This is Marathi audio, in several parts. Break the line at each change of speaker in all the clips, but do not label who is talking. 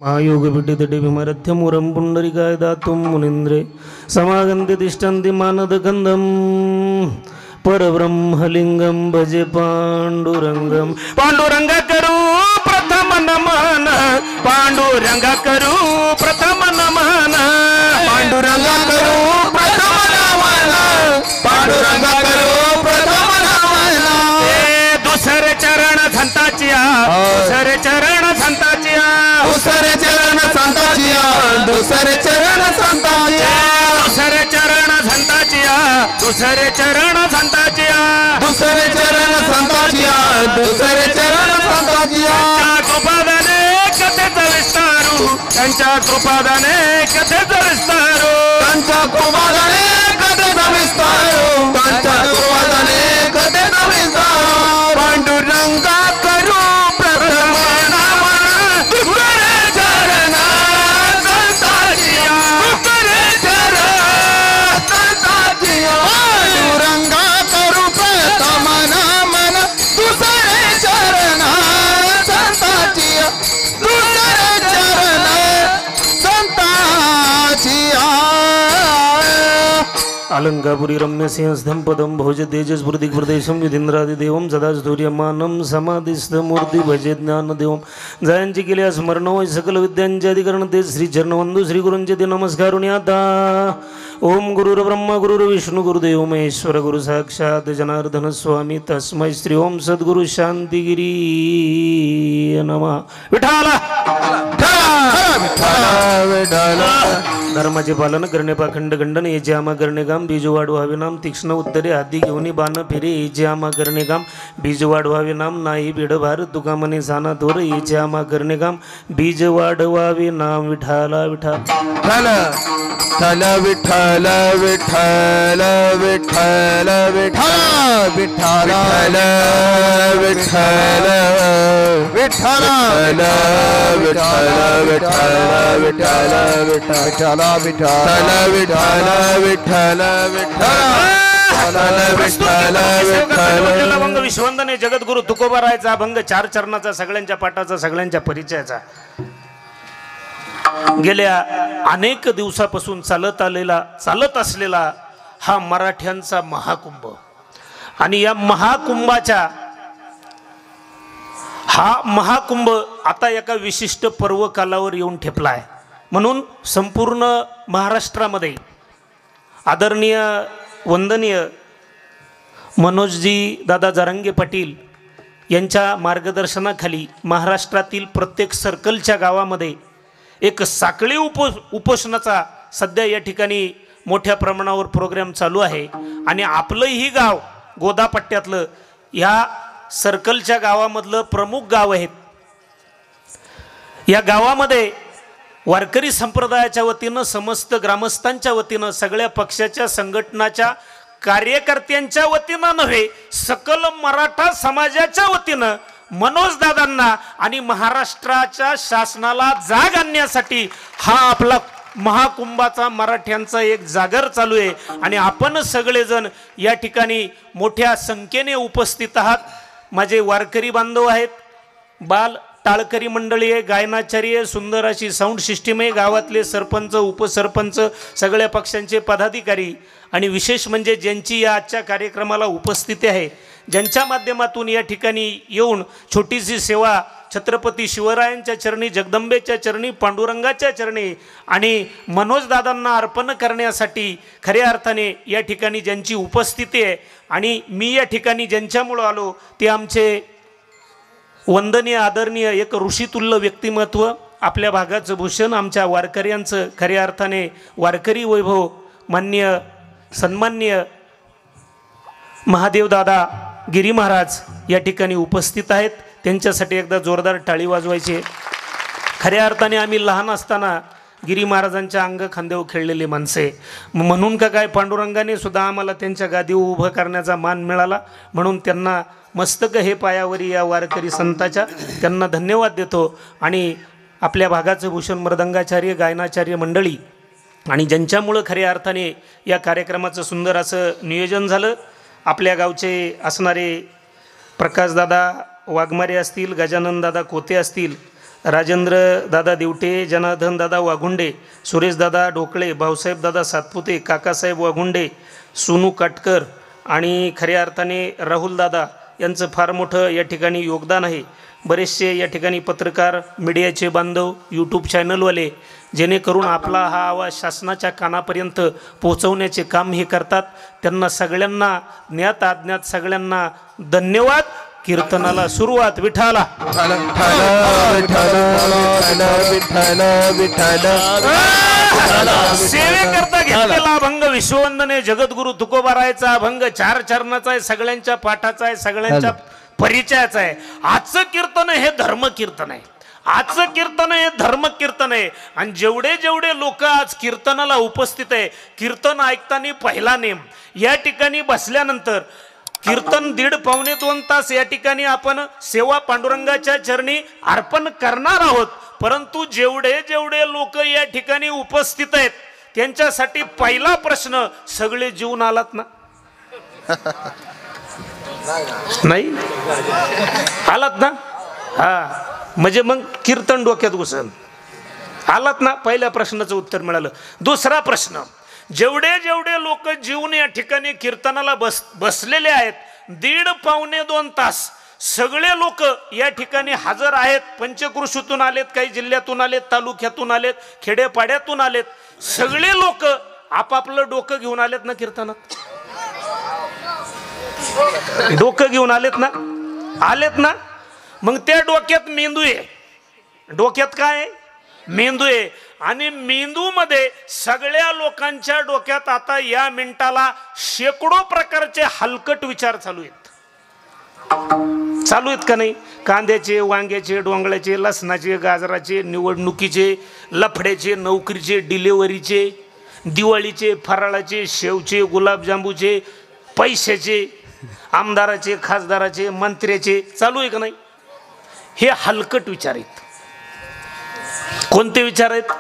महायोगपीठितटे विमरथ्यमुरं पुण्डरीकाय दातुं मुनीन्द्रे समागन्ते तिष्ठन्ति मानदकन्दं परब्रह्मलिङ्गं भजे पाण्डुरङ्गं पाण्डुरङ्ग करू प्रथम नमन पाण्डुरङ्ग करू प्रथम नमन पाण्डुरङ्ग करू प्रथम नमन पाण्डुरङ्ग करू प्रथम नमन दुसरे चरण संताचिया दुसरे चरण संताचिया दुसरे चरण संताचिया दुसरे चरण संताचिया दुसरे चरण संताचिया दुसरे चरण संताचिया दुसरे चरण संताचिया दुसरे चरण संताचिया कृपादाने कथेचा विस्तारू त्यांच्या कृपादाने कथेचा विस्तारू त्यांच्या कृपादाने कथेचा विस्तारू त्यांच्या कृपादाने कथेचा विस्तारू पांडुरंगा करू प्रथम नमन दुसरे चरण संताचिया दुसरे चरण संताचिया पांडुरंगा करू प्रथम नमन दुसरे चरण संताचिया दुसरे चरण संताचिया अलंकापुरी रम्य सिंहस्थं पदं भोज तेजस्फूर्ति प्रदेशं विधींद्रादिदेवं सदा सूर्यमानं समाधिस्थमूर्ति भजे ज्ञानदेवं जयांची केल्या स्मरण होय सकल विद्यांचे अधिकरण ते श्री चरणवंदू श्री गुरूंचे ते नमस्कारुणी आता ओम गुरुर्ब्रह्मा गुरुर्विष्णू गुरुदेव महेश्वर गुरु साक्षात जनार्दन स्वामी तस्मै श्री ओम सद्गुरु शांतिगिरी नमः विठाला धर्माचे पालन करणे पाखंड खंडन याचे आमा करणे काम बीज वाढवावे नाम तीक्ष्ण उत्तरे हाती घेऊन बाण फिरे याचे आमा करणे काम बीज वाढवावे नाम नाही बीड भार तुका मने साना थोर याचे आमा करणे काम बीज वाढवावे नाम विठाला विठाला विठाल विठ्ठल विठ्ठल विठ्ठल विठ्ठल विठ्ठल विठ्ठल विठ्ठल विठ्ठल विठ्ठल विठ्ठल विठ्ठल विठ्ठल विठ्ठल विठ्ठल अभंग विश्वंदने जगद्गुरु तुकोबारायचा अभंग चार चरणाचा सगळ्यांच्या पाठाचा सगळ्यांच्या परिचयाचा गेल्या अनेक दिवसापासून चालत असलेला हा मराठ्यांचा महाकुंभ आणि या महाकुंभ आता एका विशिष्ट पर्व कालावर येऊन ठेपला आहे म्हणून संपूर्ण महाराष्ट्रामध्ये आदरणीय वंदनीय मनोजजी दादा जरांगे पाटील यांच्या मार्गदर्शनाखाली महाराष्ट्रातील प्रत्येक सर्कलच्या गावामध्ये एक साखळी उपोषणाचा सध्या या ठिकाणी मोठ्या प्रमाणावर प्रोग्राम चालू आहे आणि आपलंही गाव गोदापट्ट्यातलं ह्या सर्कलच्या गावामधलं प्रमुख गाव आहे। या गावामध्ये वारकरी संप्रदायाच्या वतीनं समस्त ग्रामस्थांच्या वतीनं सगळ्या पक्षाच्या संघटनाच्या कार्यकर्त्यांच्या वतीनं नव्हे सकल मराठा समाजाच्या वतीनं मनोज दादांना आणि महाराष्ट्राच्या शासनाला जाग आणण्यासाठी हा आपला महाकुंभाचा मराठ्यांचा एक जागर चालू आहे आणि आपण सगळेजण या ठिकाणी मोठ्या संख्येने उपस्थित आहात। माझे वारकरी बांधव आहेत, बाल टाळकरी मंडळी आहे, गायनाचार्य आहे, सुंदर अशी साऊंड सिस्टीम आहे, गावातले सरपंच उपसरपंच सगळ्या पक्षांचे पदाधिकारी आणि विशेष म्हणजे ज्यांची या आजच्या कार्यक्रमाला उपस्थिती आहे ज्यांच्या माध्यमातून या ठिकाणी येऊन छोटीशी सेवा छत्रपती शिवरायांच्या चरणी जगदंबेच्या चरणी पांडुरंगाच्या चरणी आणि मनोज दादांना अर्पण करण्यासाठी खऱ्या अर्थाने या ठिकाणी ज्यांची उपस्थिती आहे आणि मी या ठिकाणी ज्यांच्यामुळं आलो ते आमचे वंदनीय आदरणीय एक ऋषितुल्य व्यक्तिमत्व आपल्या भागाचं भूषण आमच्या वारकऱ्यांचं खऱ्या अर्थाने वारकरी वैभव मान्य सन्मान्य महादेव दादा गिरी महाराज या ठिकाणी उपस्थित आहेत। त्यांच्यासाठी एकदा जोरदार टाळी वाजवायची। खऱ्या अर्थाने आम्ही लहान असताना गिरी महाराजांच्या अंग खांद्यावर खेळलेली माणसे म्हणून का काय पांडुरंगाने सुद्धा आम्हाला त्यांच्या गादीवर उभं करण्याचा मान मिळाला म्हणून त्यांना मस्तक हे पायावरी या वारकरी संताच्या त्यांना धन्यवाद देतो आणि आपल्या भागाचं भूषण मृदंगाचार्य गायनाचार्य मंडळी आणि ज्यांच्यामुळं खऱ्या अर्थाने या कार्यक्रमाचं सुंदर असं नियोजन झालं आपल्या गावचे असणारे प्रकाशदादा वाघमारे असतील, गजाननदादा कोते असतील, राजेंद्र दादा दिवटे, जनार्दन दादा वाघुंडे, सुरेश दादा ढोकळे, भाऊसाहेब दादा सातपुते, काकासाहेब वाघुंडे, सोनू काटकर आणि खऱ्या अर्थाने राहुल दादा यांचं फार मोठं या ठिकाणी योगदान आहे. बरेचसे या ठिकाणी पत्रकार, मीडियाचे बांधव, यूट्यूब चॅनलवाले जेणेकरून आपला हा आवाज शासनाच्या कानापर्यंत पोहोचवण्याचे काम हे करतात. त्यांना सगळ्यांना ज्ञात अज्ञात सगळ्यांना धन्यवाद. कीर्तनाला सुरुवात. विठाला सेवेकरता घेतलेला अभंग विश्ववंदने जगद्गुरु तुकोबारायचा अभंग 4 चरणाचा आहे, सगळ्यांच्या पाठाचा आहे, सगळ्यांच्या परिचयाचा आहे. आजचं कीर्तन हे धर्म कीर्तन आहे. आजचं कीर्तन हे धर्म कीर्तन आहे. आणि जेवढे जेवढे लोक आज कीर्तनाला उपस्थित आहे, कीर्तन ऐकताना पहिला नेम या ठिकाणी बसल्यानंतर कीर्तन 1.5 पावणे 2 तास या ठिकाणी आपण सेवा पांडुरंगाच्या चरणी अर्पण करणार आहोत. परंतु जेवढे जेवढे लोक या ठिकाणी उपस्थित आहेत त्यांच्यासाठी पहिला प्रश्न, सगळे जीवन आलात ना? नाही आलात ना? हा, म्हणजे मग कीर्तन डोक्यात घुसल. आलात ना? पहिल्या प्रश्नाचं उत्तर मिळालं. दुसरा प्रश्न, जेवढे जेवढे लोक जीवन या ठिकाणी कीर्तनाला बसलेले आहेत 1.5 पावणे 2 तास सगळे लोक या ठिकाणी हजर आहेत. पंचक्रोशीतून आलेत, काही जिल्ह्यातून आलेत, तालुक्यातून आलेत, खेडेपाड्यातून आलेत. सगळे लोक आपापलं डोकं घेऊन आलेत ना कीर्तनात? डोकं घेऊन आलेत ना? आलेत ना? मग त्या डोक्यात मेंदू आहे. डोक्यात काय आहे? मेंदू आहे. आणि मेंदूमध्ये सगळ्या लोकांच्या डोक्यात आता या मिनिटाला शेकडो प्रकारचे हलकट विचार चालू आहेत. चालू आहेत का नाही? कांद्याचे, वांग्याचे, डोंगळ्याचे, लसणाचे, गाजराचे, निवडणुकीचे, लफड्याचे, नोकरीचे, डिलेवरीचे, दिवाळीचे, फराळाचे, शेवचे, गुलाबजांबूचे, पैशाचे, आमदाराचे, खासदाराचे, मंत्र्याचे. चालू आहे का नाही? हे हलकट विचार आहेत. कोणते विचार आहेत?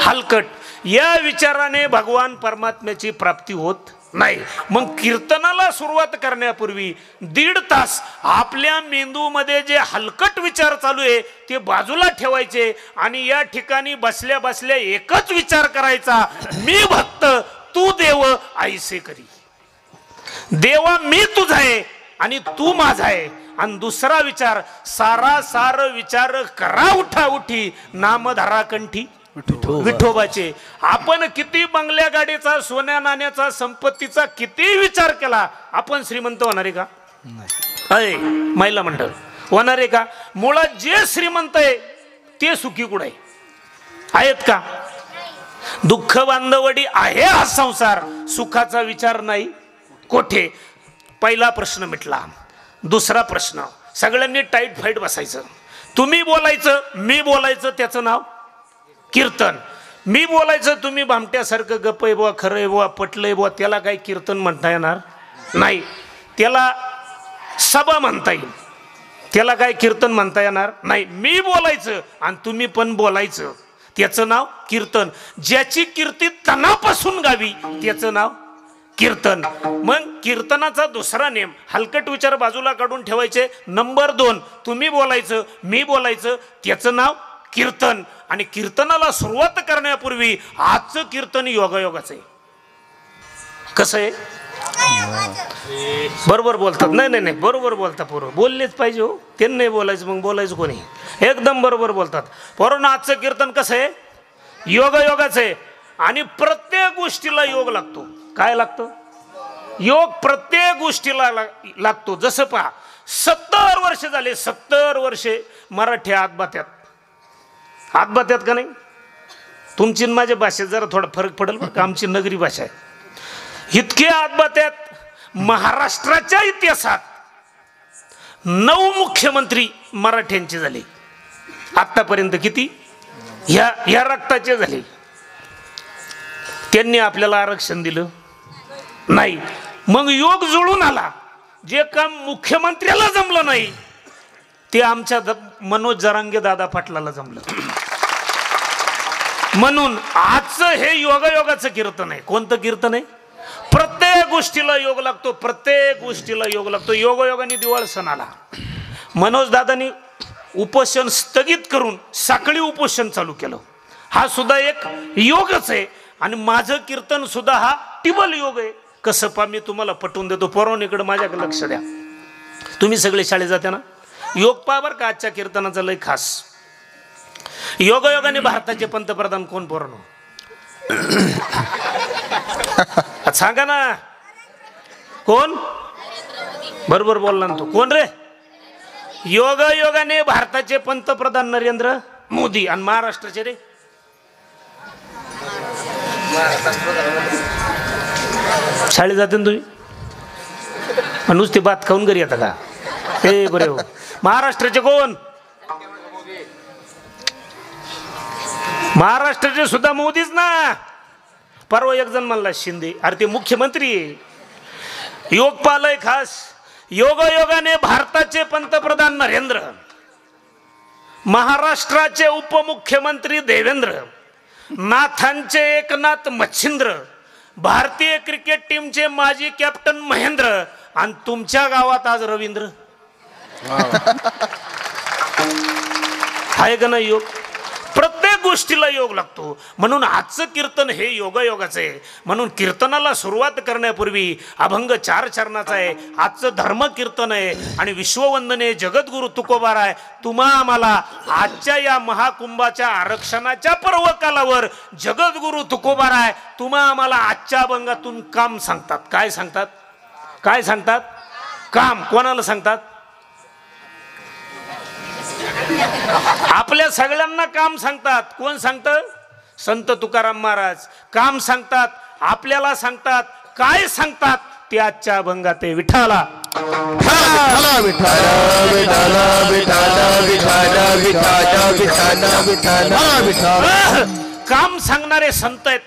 हलकट. या विचाराने भगवान परमात्म्याची प्राप्ती होत नाही. मग कीर्तनाला सुरुवात करण्यापूर्वी 1.5 तास आपल्या मेंदूमध्ये जे हलकट विचार चालू आहे ते बाजूला ठेवायचे आणि या ठिकाणी बसल्या बसल्या एकच विचार करायचा, मी भक्त तू देव ऐसे करी. देवा मी तुझा आहे आणि तू माझा आहे. आणि दुसरा विचार, सारासार विचार करा उठा उठी, नाम धरा कंठी विठोबाचे. आपण किती बंगल्या गाडीचा, सोन्या नाण्याचा, संपत्तीचा किती विचार केला, आपण श्रीमंत होणार आहे का? अय महिला मंडळ, होणार आहे का? मुळात जे श्रीमंत आहे ते सुखी कुठे आहेत का? दुःख बांधवडी आहे हा संसार, सुखाचा विचार नाही कोठे. पहिला प्रश्न मिटला. दुसरा प्रश्न, सगळ्यांनी टाईट फाईट बसायचं. तुम्ही बोलायचं, मी बोलायचं, त्याचं नाव कीर्तन. मी बोलायचं, तुम्ही भामट्यासारखं गप्प आहे बुवा, खरं आहे बुवा, पटलंय बुवा, त्याला काही कीर्तन म्हणता येणार नाही. त्याला सभा म्हणता येईल, त्याला काय कीर्तन म्हणता येणार नाही. मी बोलायचं आणि तुम्ही पण बोलायचं, त्याचं नाव कीर्तन. ज्याची कीर्ती तनापासून गावी त्याचं नाव कीर्तन. मग कीर्तनाचा दुसरा नेम, हलकट विचार बाजूला काढून ठेवायचे. नंबर 2, तुम्ही बोलायचं, मी बोलायचं, त्याचं नाव कीर्तन. आणि कीर्तनाला सुरुवात करण्यापूर्वी आजचं कीर्तन योगायोगाचं आहे. कसं आहे? बरोबर बोलतात. नाही नाही नाही, बरोबर बोलता पोरं. बोललेच पाहिजे हो, त्यांनी नाही बोलायचं, मग बोलायचं कोणी? एकदम बरोबर बोलतात पोरांनो. आजचं कीर्तन कसं आहे? योगायोगाचं आहे. आणि प्रत्येक गोष्टीला योग लागतो. काय लागतो? योग प्रत्येक गोष्टीला लागतो. जसं पहा, 70 वर्ष झाले, 70 वर्षे मराठी आतबात्यात का नाही? तुमची माझ्या भाषेत जरा थोडा फरक पडेल बरं का, आमची नगरी भाषा आहे. इतके आतबात्यात महाराष्ट्राच्या इतिहासात 9 मुख्यमंत्री मराठ्यांचे झाले आतापर्यंत. किती? ह्या रक्ताचे झाले. त्यांनी आपल्याला आरक्षण दिलं नाही. मग योग जुळून आला. जे काम मुख्यमंत्र्याला जमलं नाही ते आमच्या मनोज जरांगे दादा पाटलाला जमलं. म्हणून आजचं हे योगायोगाचं कीर्तन आहे. कोणतं कीर्तन आहे? प्रत्येक गोष्टीला योग लागतो, प्रत्येक गोष्टीला योग लागतो. योगायोगाने दिवाळ सण आला. मनोज दादानी उपोषण स्थगित करून साखळी उपोषण चालू केलं. हा सुद्धा एक योगच आहे. आणि माझं कीर्तन सुद्धा हा टिबल योग आहे. कसं पा मी तुम्हाला पटवून देतो. पोरांकडे माझ्याकडे लक्ष द्या. तुम्ही सगळे शाळेत जाते ना. योग पा बरं का आजच्या कीर्तनाचा लय खास. योगायोगाने भारताचे पंतप्रधान कोण पोरांनो सांगा ना. कोण? बरोबर बोलला ना तू. कोण रे? योगायोगाने भारताचे पंतप्रधान नरेंद्र मोदी. आणि महाराष्ट्राचे रे शाळेत जाते ना तुम्ही. नुसती बात खाऊन घरी येता का? हे बरे हो. महाराष्ट्राचे कोण? महाराष्ट्राचे सुद्धा मोदीच ना. परवा एक जण म्हणला शिंदे. अरे ते मुख्यमंत्री. योग पालय खास. योगायोगाने भारताचे पंतप्रधान नरेंद्र, महाराष्ट्राचे उपमुख्यमंत्री देवेंद्र, नाथांचे एकनाथ मच्छिंद्र, भारतीय क्रिकेट टीमचे माजी कॅप्टन महेंद्र आणि तुमच्या गावात आज रवींद्र. आहे का नाही योग? प्रत्येक गोष्टीला योग लागतो. म्हणून आजचं कीर्तन हे योगायोगाचं आहे. म्हणून कीर्तनाला सुरुवात करण्यापूर्वी अभंग 4 चरणाचा आहे. आजचं धर्म कीर्तन आहे. आणि विश्ववंदने जगद्गुरु तुकोबाराय तुम्हा आम्हाला आजच्या या महाकुंभाच्या आरक्षणाच्या पर्वकालावर जगद्गुरु तुकोबाराय तुम्हा आम्हाला आजच्या अभंगातून काम सांगतात. काय सांगतात? काय सांगतात? काम. कोणाला सांगतात? आपल्या सगळ्यांना काम सांगतात. कोण सांगतं? संत तुकाराम महाराज काम सांगतात. आपल्याला सांगतात. काय सांगतात ते आजच्या अभंगात आहे. विठ्ठला काम सांगणारे संत आहेत.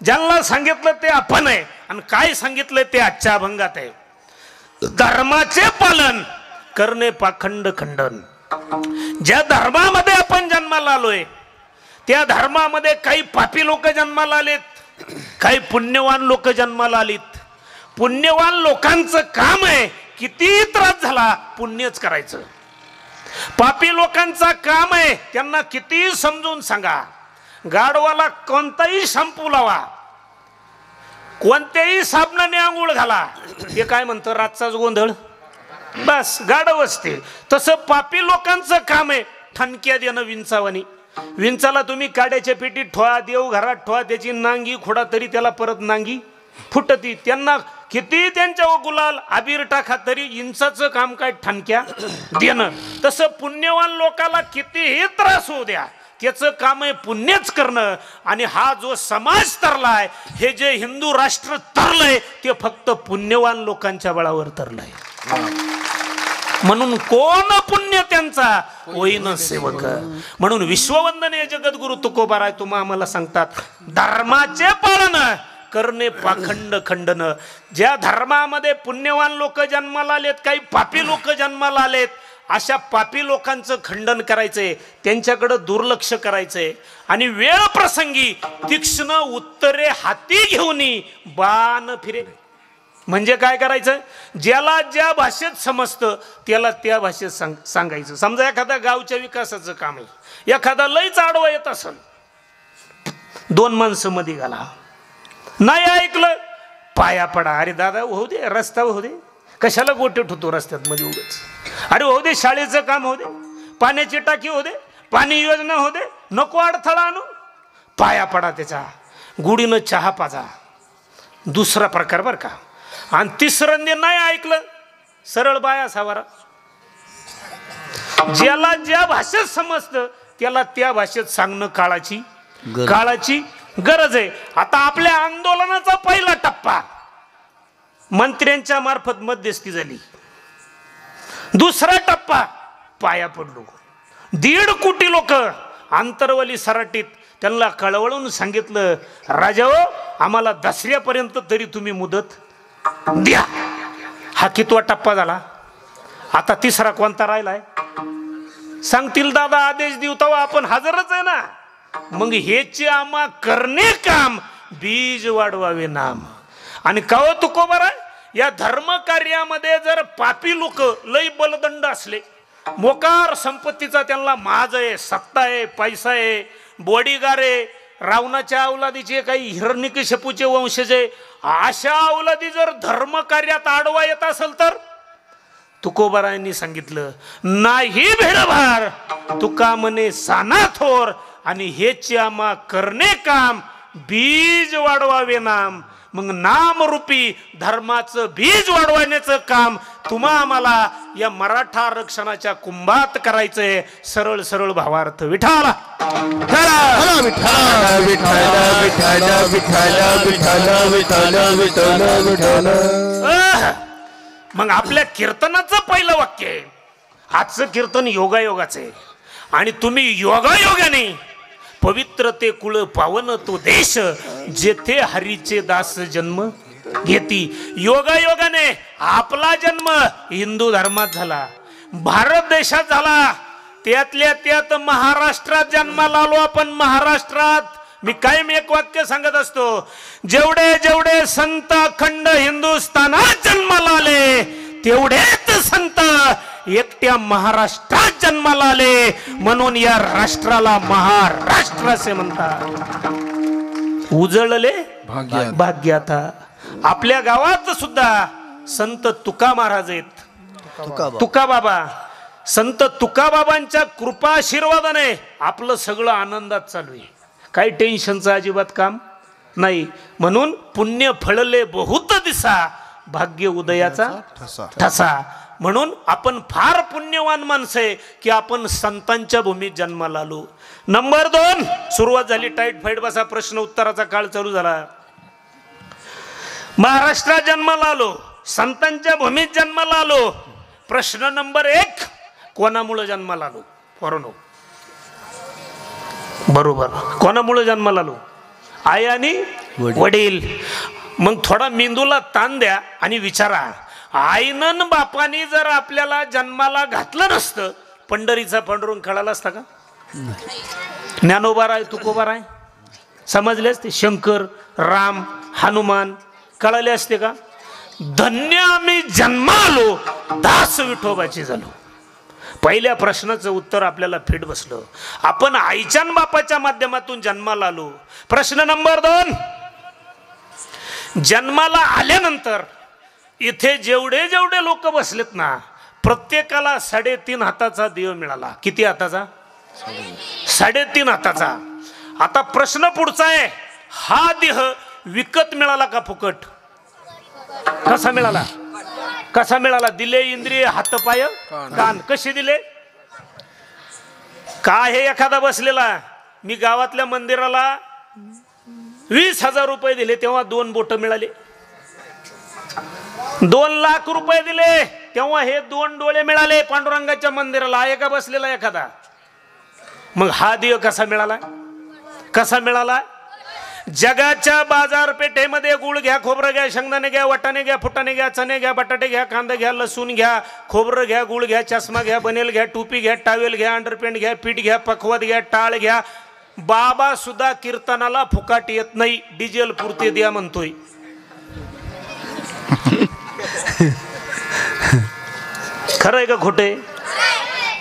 ज्यांना सांगितलं ते आपण आहे. आणि काय सांगितलं ते आजच्या अभंगात आहे. धर्माचे पालन करणे पाखंड खंडन. ज्या धर्मामध्ये आपण जन्माला आलोय त्या धर्मामध्ये काही पापी लोक जन्माला आलेत, काही पुण्यवान लोक जन्माला आलीत. पुण्यवान लोकांचं काम आहे किती त्रास झाला पुण्यच करायचं. पापी लोकांचा काम आहे त्यांना किती समजून सांगा. गाढवाला कोणताही शॅम्पू लावा, कोणत्याही साबणाने आंघोळ घाला, हे काय म्हणतं रातचाच गोंधळ, बस गाढव असते. तसं पापी लोकांचं काम आहे ठणक्या देणं विंचावानी. विंचाला तुम्ही काड्याच्या पेटीत ठेवा, देव घरात ठेवा, त्याची नांगी खोडा तरी त्याला परत नांगी फुटती. त्यांना किती त्यांच्या गुलाल अबीर टाका तरी इंचाचं काम काय ठणक्या देणं. तसं पुण्यवान लोकाला कितीही त्रास होऊ द्या त्याचं काम आहे पुण्यच करणं. आणि हा जो समाज तरलाय, हे जे हिंदू राष्ट्र तरलंय ते फक्त पुण्यवान लोकांच्या बळावर तरलंय. म्हणून कोण पुण्य त्यांचा होईन सेवक. म्हणून विश्ववंदनीय जगद्गुरु तुकोबाराय तुम्हा आम्हाला सांगतात धर्माचे पालन करणे पाखंड खंडन. ज्या धर्मामध्ये पुण्यवान लोक जन्माला आलेत, काही पापी लोक जन्माला आलेत, अशा पापी लोकांचं खंडन करायचंय, त्यांच्याकडे दुर्लक्ष करायचंय. आणि वेळ प्रसंगी तीक्ष्ण उत्तरे हाती घेऊन बाण फिरे. म्हणजे काय करायचं? ज्याला ज्या भाषेत समजतं त्याला त्या भाषेत सांगायचं. समजा एखाद्या गावच्या विकासाचं काम आहे, एखादा लईच आडवा येत असेल, 2 माणसं मध्ये घाला, नाही ऐकलं पाया पडा. अरे दादा होऊ दे, रस्ता होऊ दे, कशाला गोटे ठेवतो रस्त्यात मध्ये उगाच. अरे होऊ दे, शाळेचं काम होऊ दे, पाण्याची टाकी होऊ दे, पाणी योजना होऊ दे, नको अडथळा आणू, पाया पडा त्याचा, गुढीनं चहा पाजा. दुसरा प्रकार बरं का. आणि तिसरंदे नाही ऐकलं सरळ बाया सावारा. ज्याला ज्या भाषेत समजतं त्याला त्या भाषेत सांगणं काळाची गरज आहे. आता आपल्या आंदोलनाचा पहिला टप्पा मंत्र्यांच्या मार्फत मध्यस्थी झाली. दुसरा टप्पा पाया पडलो. 1.5 कोटी लोक आंतरवली सराटीत त्यांना कळवळून सांगितलं राजाओ आम्हाला दसऱ्यापर्यंत तरी तुम्ही मुदत द्या. हा कितवा टप्पा झाला? आता तिसरा कोणता राहिलाय? सांगतील दादा आदेश देऊ तेव्हा आपण हजरच आहे ना. मग हेचे आम्हा करणे काम बीज वाढवावे नाम. आणि काव तुकोबाराय या धर्म कार्यामध्ये जर पापी लोक लई बलदंड असले, मोकार संपत्तीचा त्यांना माज आहे, सत्ता आहे, पैसा आहे, बॉडीगार्ड आहे, रावणाच्या अवलादीचे काही हिरण्यकशिपूचे वंशज आहे. अशा अवलादी जर धर्म कार्यात आडवा येत असेल तर तुकोबारायांनी सांगितलं नाही भेडभार, तुका म्हणे साना थोर, आणि हेच आम्हा करणे काम, बीज वाढवावे नाम. मग नामरूपी धर्माचं बीज वाढवण्याचं काम तुम्हा आम्हाला या मराठा आरक्षणाच्या कुंभात करायचंय. सरळ सरळ भावार्थ विठाला. मग आपल्या कीर्तनाचं पहिलं वाक्य आहे. आजचं कीर्तन योगायोगाचं आहे आणि तुम्ही योगायोगाने पवित्र ते कुळ पावन तो देश, जेथे हरीचे दास जन्म घेती. योगायोगाने आपला जन्म हिंदू धर्मात झाला, भारत देशात झाला, त्यातल्या त्यात महाराष्ट्रात जन्माला आलो आपण. महाराष्ट्रात मी कायम एक वाक्य सांगत असतो, जेवढे जेवढे संत अखंड हिंदुस्थानात जन्माला आले तेवढेच संत एकट्या महाराष्ट्रात जन्माला आले. म्हणून या राष्ट्राला महाराष्ट्र असे म्हणतात. उजळले भाग्याता. आपल्या गावात सुद्धा संत तुका महाराज आहेत, तुका बाबा. संत तुका बाबांच्या कृपा आशीर्वादाने आपलं सगळं आनंदात चालू आहे, काही टेन्शनचं अजिबात काम नाही. म्हणून पुण्य फळले बहुत दिसा, भाग्य उदयाचा ठसा. म्हणून आपण फार पुण्यवान माणसं आहे की आपण संतांच्या भूमीत जन्माला आलो. नंबर 2, सुरुवात झाली टाईट फाईट बसा, प्रश्न उत्तराचा काळ चालू झाला. महाराष्ट्रात जन्माला आलो, संतांच्या भूमीत जन्माला आलो. प्रश्न नंबर 1, कोणामुळे जन्माला आलो? पोरांनो बरोबर, कोणामुळे जन्माला आलो? आई आणि वडील. मग थोडा मेंदूला ताण द्या आणि विचारा, आईनं बापानी जर आपल्याला जन्माला घातलं नसतं, पंढरीचा पांडुरंग कळाला असता का? ज्ञानोबा राय, तुकोबा राय समजले असते, शंकर, राम, हनुमान कळाले असते का? धन्य आम्ही जन्मालो, दास विठोबाची झालो. पहिल्या प्रश्नाचं उत्तर आपल्याला फिट बसलं. आपण आईच्या बापाच्या माध्यमातून जन्माला आलो. प्रश्न नंबर 2, जन्माला आल्यानंतर इथे जेवढे जेवढे लोक बसलेत ना, प्रत्येकाला 3.5 हाताचा देव मिळाला. किती हाताचा? 3.5 हाताचा. आता प्रश्न पुढचा आहे, हा देह विकत मिळाला का फुकट? कसा मिळाला? कसा मिळाला? दिले इंद्रिय, हातपाय, कान. कसे दिले? काय हे एखादा बसलेला, मी गावातल्या मंदिराला 20,000 रुपये दिले तेव्हा 2 बोट मिळाले. 2 लाख रुपये दिले तेव्हा हे 2 डोळे मिळाले पांडुरंगाच्या मंदिराला. आहे का बसलेला एखादा? मग हा देव कसा मिळाला? कसा मिळाला? जगाच्या बाजारपेठेमध्ये गुळ घ्या, खोबरं घ्या, शेंगदाणे घ्या, वाटाणे घ्या, फुटाणे घ्या, चणे घ्या, बटाटे घ्या, कांदा घ्या, लसूण घ्या, खोबरं घ्या, गुळ घ्या, चष्मा घ्या, बनेल घ्या, टोपी घ्या, टावेल घ्या, अंडरपॅन्ट घ्या, पीठ घ्या, पखवाद घ्या, टाळ घ्या. बाबा सुद्धा कीर्तनाला फुकाट येत नाही, डिझेल पुरते द्या म्हणतोय. खरंय का खोटे?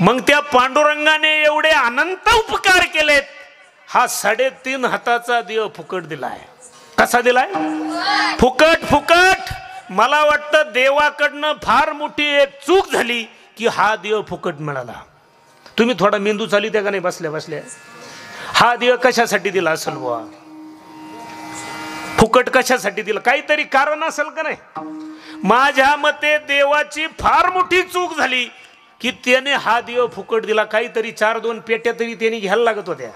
मग त्या पांडुरंगाने एवढे अनंत उपकार केलेत, हा 3.5 हाताचा देव फुकट दिलाय. कसा दिलाय? फुकट. फुकट. मला वाटतं देवाकडनं फार मोठी एक चूक झाली की हा देव फुकट मिळाला. तुम्ही थोडा मेंदू चालू त्या का नाही बसल्या बसल्या? हा देव कशासाठी दिला असेल बुवा? फुकट कशासाठी दिला? काहीतरी कारण असेल का नाही? माझ्या मते देवाची फार मोठी चूक झाली की त्याने हा देव फुकट दिला. काहीतरी 4-2 पेट्या तरी त्यांनी घ्यायला लागत होत्या.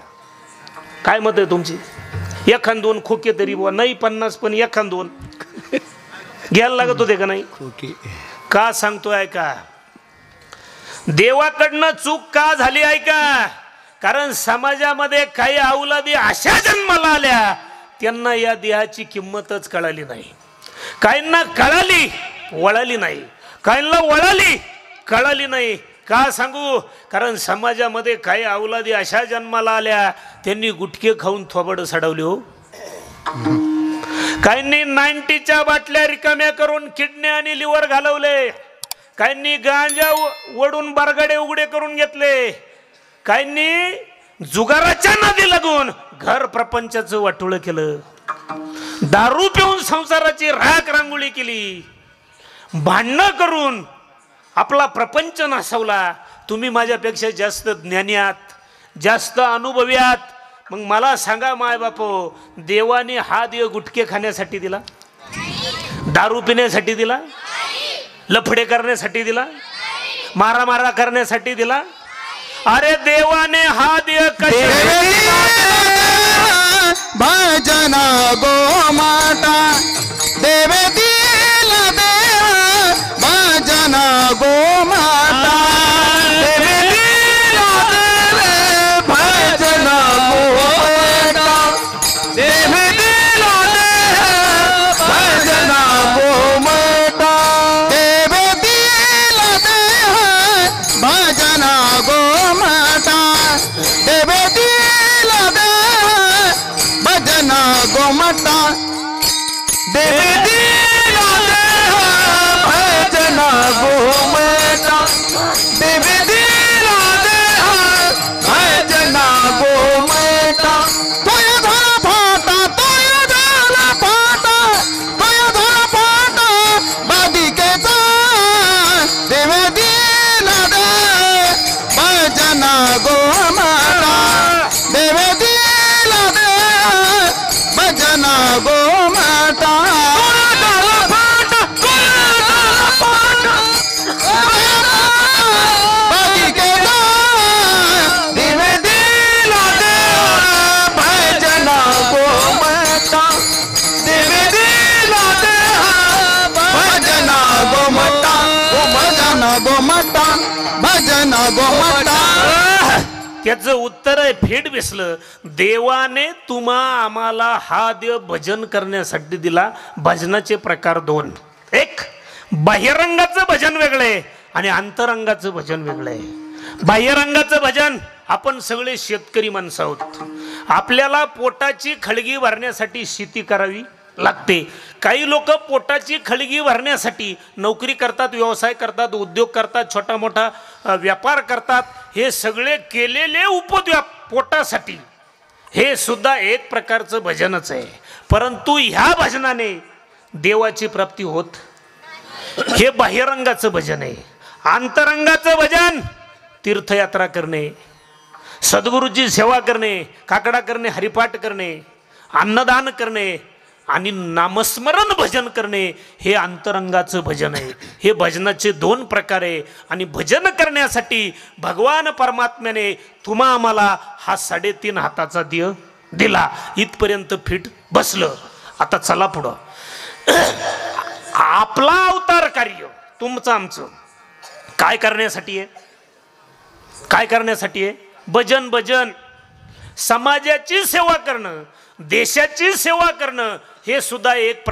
काय मत आहे तुमची? 1-2 खोके तरी बुवा, नाही 50 पण 1-2 घ्यायला लागत होते का नाही? का सांगतोय ऐका, देवाकडनं चूक का झाली ऐका. कारण समाजामध्ये काही अवलादी अशा जन्माला आल्या त्यांना या देहाची किंमतच कळाली नाही. काहींना कळाली, वळाली नाही. काहींना वळाली, कळाली नाही. का सांगू? कारण समाजामध्ये काही अवलादी अशा जन्माला आल्या त्यांनी गुटखे खाऊन थोबड सडवले. हो, काहींनी 90च्या बाटल्या रिकाम्या करून किडनी आणि लिव्हर घालवले. काहींनी गांजा वडून बारगाडे उघडे करून घेतले, काहींनी जुगाराच्या नादी लागून घर प्रपंचाचं वाटोळं केलं, दारू पिऊन संसाराची राख रांगोळी केली, भांडणं करून आपला प्रपंच नासवला. तुम्ही माझ्यापेक्षा जास्त ज्ञानी आहात, जास्त अनुभवी आहात. मग मला सांगा माय बापो, देवाने हा देव गुटखे खाण्यासाठी दिला, दारू पिण्यासाठी दिला, लफडे करण्यासाठी दिला, मारामारा करण्यासाठी दिला? अरे देवाने हा देव
भजन गोमाता देवे दिला देव भजन गोमाता देवे दिला देव भजन गोमाता देवे दिला देव भजन गोमाता देवे दिला देव भजन गोमाता देवे दिला देव भजन गोमाता देवे दिला देव भजन गोमाता देवे दिला देव भजन गोमाता तोय धरा फाटा तोय धरा फाटा तोय धरा फाटा बादिकेचा देवे दिला देव भजन गोमाता देवे दिला देव भजन गोमाता देवे दिला देव भजन गोमाता देवे दिला देव भजन गोमाता भजन गोमाता भजन गोमाता.
त्याचं उत्तर आहे फेट बेसलं. देवाने तुम्हा आम्हाला हा देव भजन करण्यासाठी दिला. भजनाचे प्रकार दोन, एक बाह्यरंगाचं भजन वेगळे आणि अंतरंगाचं भजन वेगळे. बाह्यरंगाचं भजन, आपण सगळे शेतकरी माणसं आहोत, आपल्याला पोटाची खळगी भरण्यासाठी शेती करावी लागते. काही लोक पोटाची खळगी भरण्यासाठी नोकरी करतात, व्यवसाय करतात, उद्योग करतात, छोटा मोठा व्यापार करतात. हे सगळे केलेले उपद्व्याप पोटासाठी, हे सुद्धा एक प्रकारचं भजनच आहे. परंतु ह्या भजनाने देवाची प्राप्ती होत, हे बाह्यरंगाचं भजन आहे. अंतरंगाचं भजन तीर्थयात्रा करणे, सद्गुरूची सेवा करणे, काकडा करणे, हरिपाठ करणे, अन्नदान करणे आणि नामस्मरण भजन करणे, हे अंतरंगाचं भजन आहे. हे भजनाचे दोन प्रकार आहे. आणि भजन करण्यासाठी भगवान परमात्म्याने तुम्हा आम्हाला हा 3.5 हाताचा देह दिला. इथपर्यंत फिट बसलं. आता चला पुढं. आपला अवतार कार्य तुमचं आमचं काय करण्यासाठी आहे? काय करण्यासाठी आहे? भजन. भजन समाजाची सेवा करणं, देशाची सेवा करणं, हे सुद्धा एक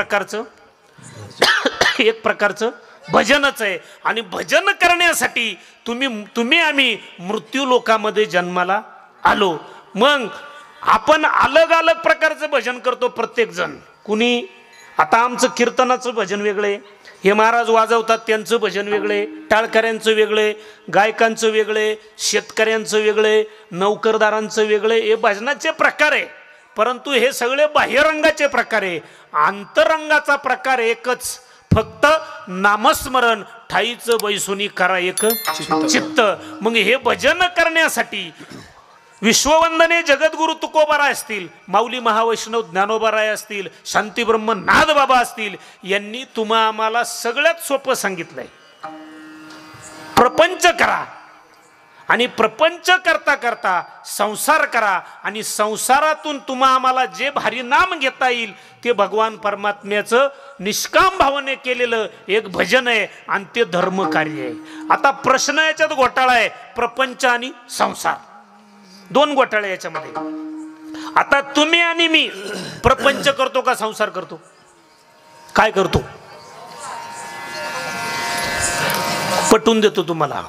प्रकारचं भजनच आहे. आणि भजन करण्यासाठी तुम्ही आम्ही मृत्यू लोकामध्ये जन्माला आलो. मग आपण अलग अलग प्रकारचं भजन करतो प्रत्येक जण. कुणी आता आमचं कीर्तनाचं भजन वेगळे, हे महाराज वाजवतात त्यांचं भजन वेगळे, टाळकऱ्यांचं वेगळे, गायकांचं वेगळे, शेतकऱ्यांचं वेगळे, नोकरदारांचं वेगळे, हे भजनाचे प्रकार आहे. परंतु हे सगळे बाह्यरंगाचे प्रकार आहे. अंतरंगाचा प्रकार एकच, फक्त नामस्मरण, ठाईचं बैसुनी करा एक चित्त. मग हे भजन करण्यासाठी विश्ववंदने जगद्गुरु तुकोबाराय असतील, माऊली महावैष्णव ज्ञानोबाराय असतील, शांतीब्रह्म नाद बाबा असतील, यांनी तुम्हा आम्हाला सगळ्यात सोपं सांगितलंय, प्रपंच करा. आणि प्रपंच करता करता संसार करा. आणि संसारातून तुम्हा आम्हाला जे भारी नाम घेता येईल ते भगवान परमात्म्याचं निष्काम भावने केलेलं एक भजन आहे. आणि ते धर्म कार्य आहे. आता प्रश्न याच्यात घोटाळा आहे, प्रपंच आणि संसार, दोन घोटाळे याच्यामध्ये. आता तुम्ही आणि मी प्रपंच करतो का संसार करतो? काय करतो? पटवून देतो तुम्हाला.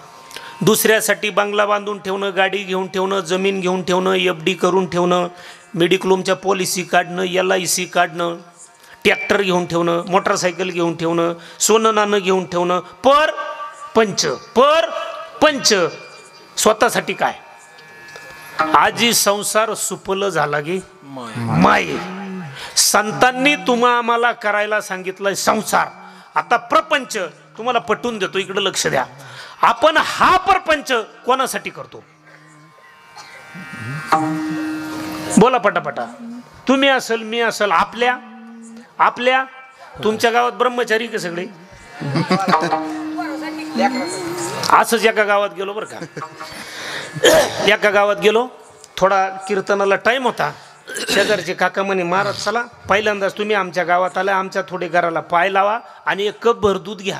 दुसऱ्यासाठी बंगला बांधून ठेवणं, गाडी घेऊन ठेवणं, जमीन घेऊन ठेवणं, FD करून ठेवणं, मेडिक्लोमच्या पॉलिसी काढणं, LIC काढणं, ट्रॅक्टर घेऊन ठेवणं, मोटरसायकल घेऊन ठेवणं, सोनं नाणं घेऊन ठेवणं. पर पंच, पर पंच स्वतःसाठी काय? आजी संसार सुपल झाला गे माये. संतांनी तुम्हा आम्हाला करायला सांगितलंय संसार. आता प्रपंच तुम्हाला पटवून देतो, इकडे लक्ष द्या. आपण हा प्रपंच कोणासाठी करतो? बोला पटापटा. तुम्ही असेल, मी असेल, आपल्या आपल्या तुमच्या गावात ब्रह्मचारी का सगळे? असंच एका गावात गेलो बरं का. एका गावात गेलो, थोडा कीर्तनाला टाइम होता. शेजारचे काका म्हणे, महाराज चला पहिल्यांदाच तुम्ही आमच्या गावात आला, आमच्या थोडे घराला पाय लावा आणि एक कप भर दूध घ्या.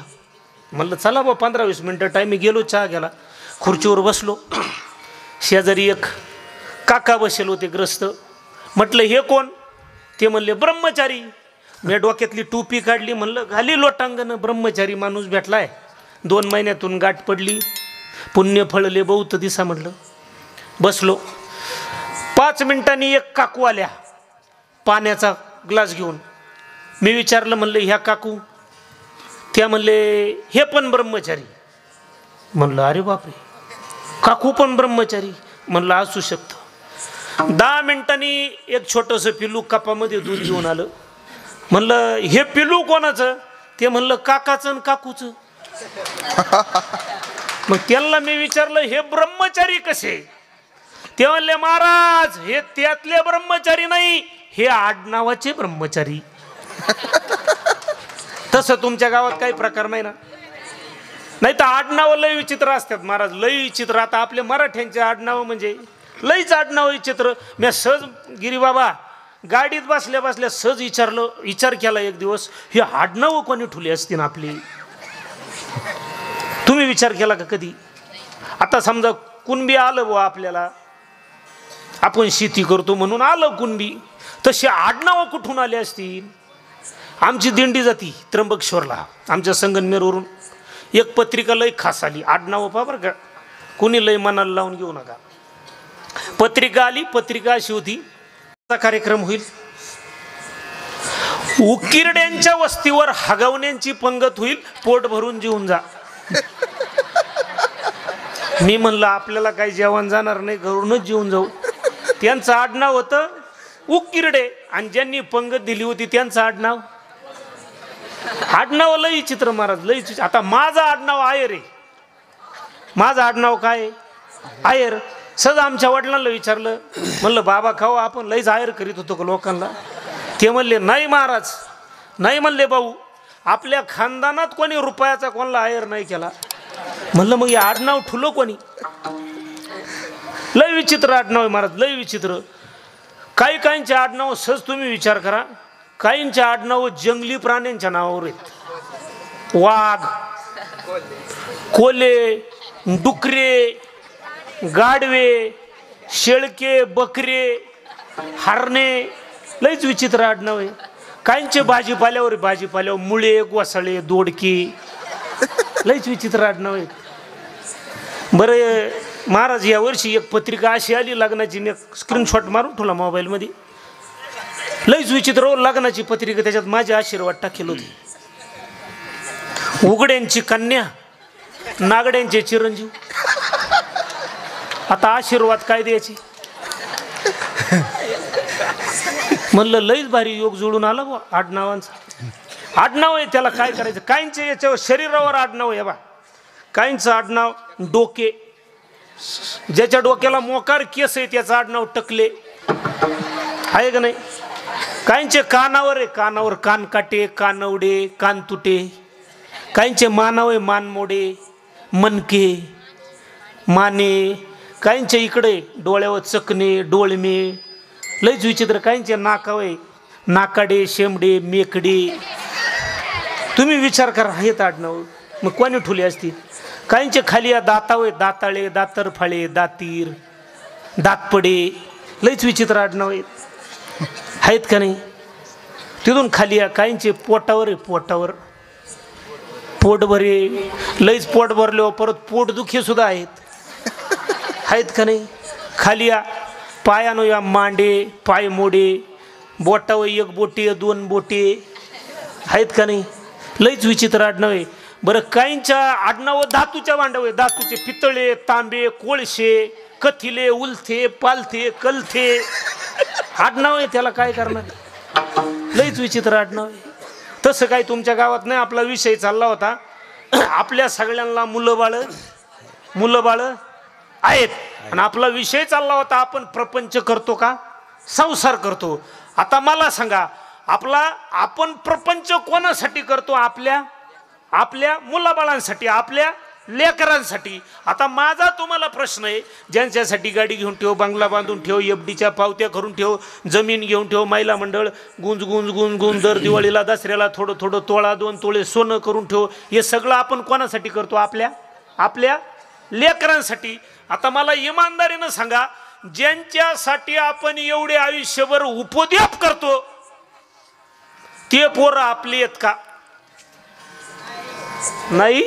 म्हणलं चला बा, 15-20 मिनटं टाईम. गेलो, चहा गेला, खुर्चीवर बसलो. शेजारी एक काका बसेल होते ग्रस्त. म्हटलं हे कोण? ते म्हणले ब्रह्मचारी. मी डोक्यातली टोपी काढली, म्हणलं घाली लोटांगण, ब्रह्मचारी माणूस भेटलाय, 2 महिन्यातून गाठ पडली, पुण्य फळले बहुत दिसा. म्हटलं बसलो. 5 मिनिटांनी एक काकू आल्या पाण्याचा ग्लास घेऊन. मी विचारलं, म्हणलं ह्या काकू? त्या म्हणले हे पण ब्रह्मचारी. म्हणलं अरे बापरे, काकू पण ब्रह्मचारी? म्हणलं असू शकतं. 10 मिनिटांनी एक छोटंसं पिलू कपामध्ये दूध घेऊन आलं. म्हणलं हे पिलू कोणाचं? ते म्हणलं काकाचं आणि काकूचं. मग त्यांना मी विचारलं हे ब्रह्मचारी कसे? ते म्हणले महाराज हे त्यातले ब्रह्मचारी नाही, हे आडनावाचे ब्रह्मचारी. तसं तुमच्या गावात काही प्रकार नाही ना? नाही तर आडनावं लय विचित्र असतात महाराज, लय विचित्र. आता आपल्या मराठ्यांचे आडनावं म्हणजे लईच आडनावं विचित्र. मी सहज गिरीबाबा गाडीत बसल्या बसल्या सहज विचार केला एक दिवस, हे आडनावं कोणी ठुली असतील आपली? तुम्ही विचार केला का कधी? आता समजा कुणबी आलं बुवा आपल्याला, आपण शेती करतो म्हणून आलं कुणबी, तसे आडनावं कुठून आले असतील? आमची दिंडी जाती त्र्यंबकेश्वरला, आमच्या संगमनेरवरून. एक पत्रिका लय खास आली, आडनावं पहा बरं का, कुणी लय मनाला लावून घेऊ नका. पत्रिका आली, पत्रिका अशी होती, कार्यक्रम होईल, उकिरड्यांच्या वस्तीवर हगवण्यांची पंगत होईल, पोट भरून जेवून जा. मी म्हणलं आपल्याला काही जेवण जाणार नाही, घरूनच जेवून जाऊ. त्यांचं आडनाव होतं उकिरडे आणि ज्यांनी पंगत दिली होती त्यांचं आडनाव लई चित्र महाराज, लई. आता माझं आडनाव आयर आहे. माझं आडनाव काय? आयर. सहज आमच्या वडिलांना विचारलं, म्हणलं बाबा खाऊ आपण लईच आयर करीत होतो का लोकांना? ते म्हणले नाही महाराज, नाही म्हणले भाऊ, आपल्या खानदानात कोणी रुपयाचा कोणाला आयर नाही केला. म्हणलं मग हे आडनाव ठुलो कोणी? लय विचित्र आडनाव आहे महाराज, लय विचित्र. काहींचे आडनाव सहज तुम्ही विचार करा, काहींचे आडनाव जंगली प्राण्यांच्या नावावर आहेत. वाघ, कोले, डुकरे, गाढवे, शेळके, बकरे, हरणे, लयच विचित्र आडनाव आहे. काहींचे भाजीपाल्यावर मुळे, गोसाळे, दोडके, लयच विचित्र आडनाव आहे. बरं महाराज, या वर्षी एक पत्रिका अशी आली लग्नाची, मी स्क्रीनशॉट मारून ठेवला मोबाईलमध्ये. लयच विचित्र लग्नाची पत्रिका, त्याच्यात माझे आशीर्वाद टाकेल होते. उघड्यांची कन्या, नागड्यांचे चिरंजीव. आता आशीर्वाद काय द्यायचे? म्हणलं लईच भारी योग जुळून आला बा आडनावांचा. आडनाव आहे त्याला काय करायचं? काहींचे याच्यावर शरीरावर आडनाव आहे बा. काहींचं आडनाव डोके, ज्याच्या डोक्याला मोकार केस आहे त्याचं आडनाव टकले, आहे का नाही? काहींचे कानावर आहे, कानावर कानकाटे, कानवडे, कानतुटे. काहींचे मानावर आहे, मानमोडे, मनके, माने. काहींचे इकडे डोळ्यावर चकणे, डोळमे, लयच विचित्र. काहींचे नाकावे, नाकाडे, शेंबडे, मेकडे. तुम्ही विचार करा, आहेत आडनाव, मग कोणी ठुले असतील? काहींचे खाली या दातावे, दाताळे, दातरफाळे, दातीर, दातपडे, लयच विचित्र आडनाव आहेत का नाही? तिथून खाली या काहींचे पोटावर आहे, पोटावर पोट भरे, लयच पोट भरल्यावर परत पोटदुखी सुद्धा आहेत का नाही? खाली या पायानो या मांडे, पाय मोडे, बोटावर एक बोटे, 2 बोटे, आहेत का नाही? लयच विचित्र आडनाव आहे. बरं काहींच्या आडनावं धातूच्या भांडव आहे, धातूचे पितळे तांबे कोळशे कथिले उलथे पालथे कलथे आडनाव आहे, त्याला काय करणार, लईच विचित्र आडनाव आहे. तसं काही तुमच्या गावात नाही. आपला विषय चालला होता, आपल्या सगळ्यांना मुलं बाळ आहेत आणि आपला विषय चालला होता आपण प्रपंच करतो का संसार करतो. आता मला सांगा, आपण प्रपंच कोणासाठी करतो? आपल्या मुलाबाळांसाठी, आपल्या लेकरांसाठी. आता माझा तुम्हाला प्रश्न आहे, ज्यांच्यासाठी गाडी घेऊन ठेव, बंगला बांधून ठेव, एफडीच्या पावत्या करून ठेव, जमीन घेऊन ठेव, महिला मंडळ गुंज दर दिवाळीला दसऱ्याला थोडं तोळा 2 तोळे सोनं करून ठेव, हे सगळं आपण कोणासाठी करतो? आपल्या लेकरांसाठी. आता मला इमानदारीनं सांगा, ज्यांच्यासाठी आपण एवढे आयुष्यभर उपद्व्याप करतो ते पोरं आपले आहेत का? नाही.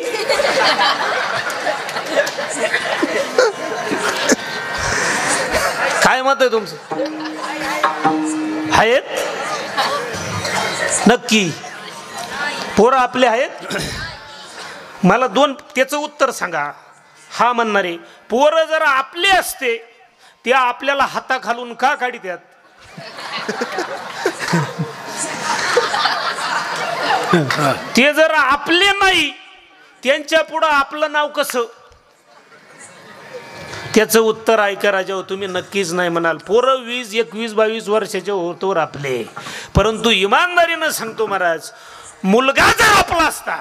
काय मत आहे तुमचं? आहेत नक्की पोरं आपले आहेत? मला 2 त्याचं उत्तर सांगा. हा म्हणणारे पोरं जर आपले असते ते आपल्याला हाताखालून का काढीत्यात? ते जर आपले नाही, त्यांच्या पुढं आपलं नाव कसं? त्याचं उत्तर ऐका राजा, तुम्ही नक्कीच नाही म्हणाल. पोरं 20, 21, 22 वर्षाचे होतोवर आपले. परंतु इमानदारीनं सांगतो महाराज, मुलगा जर आपला असता,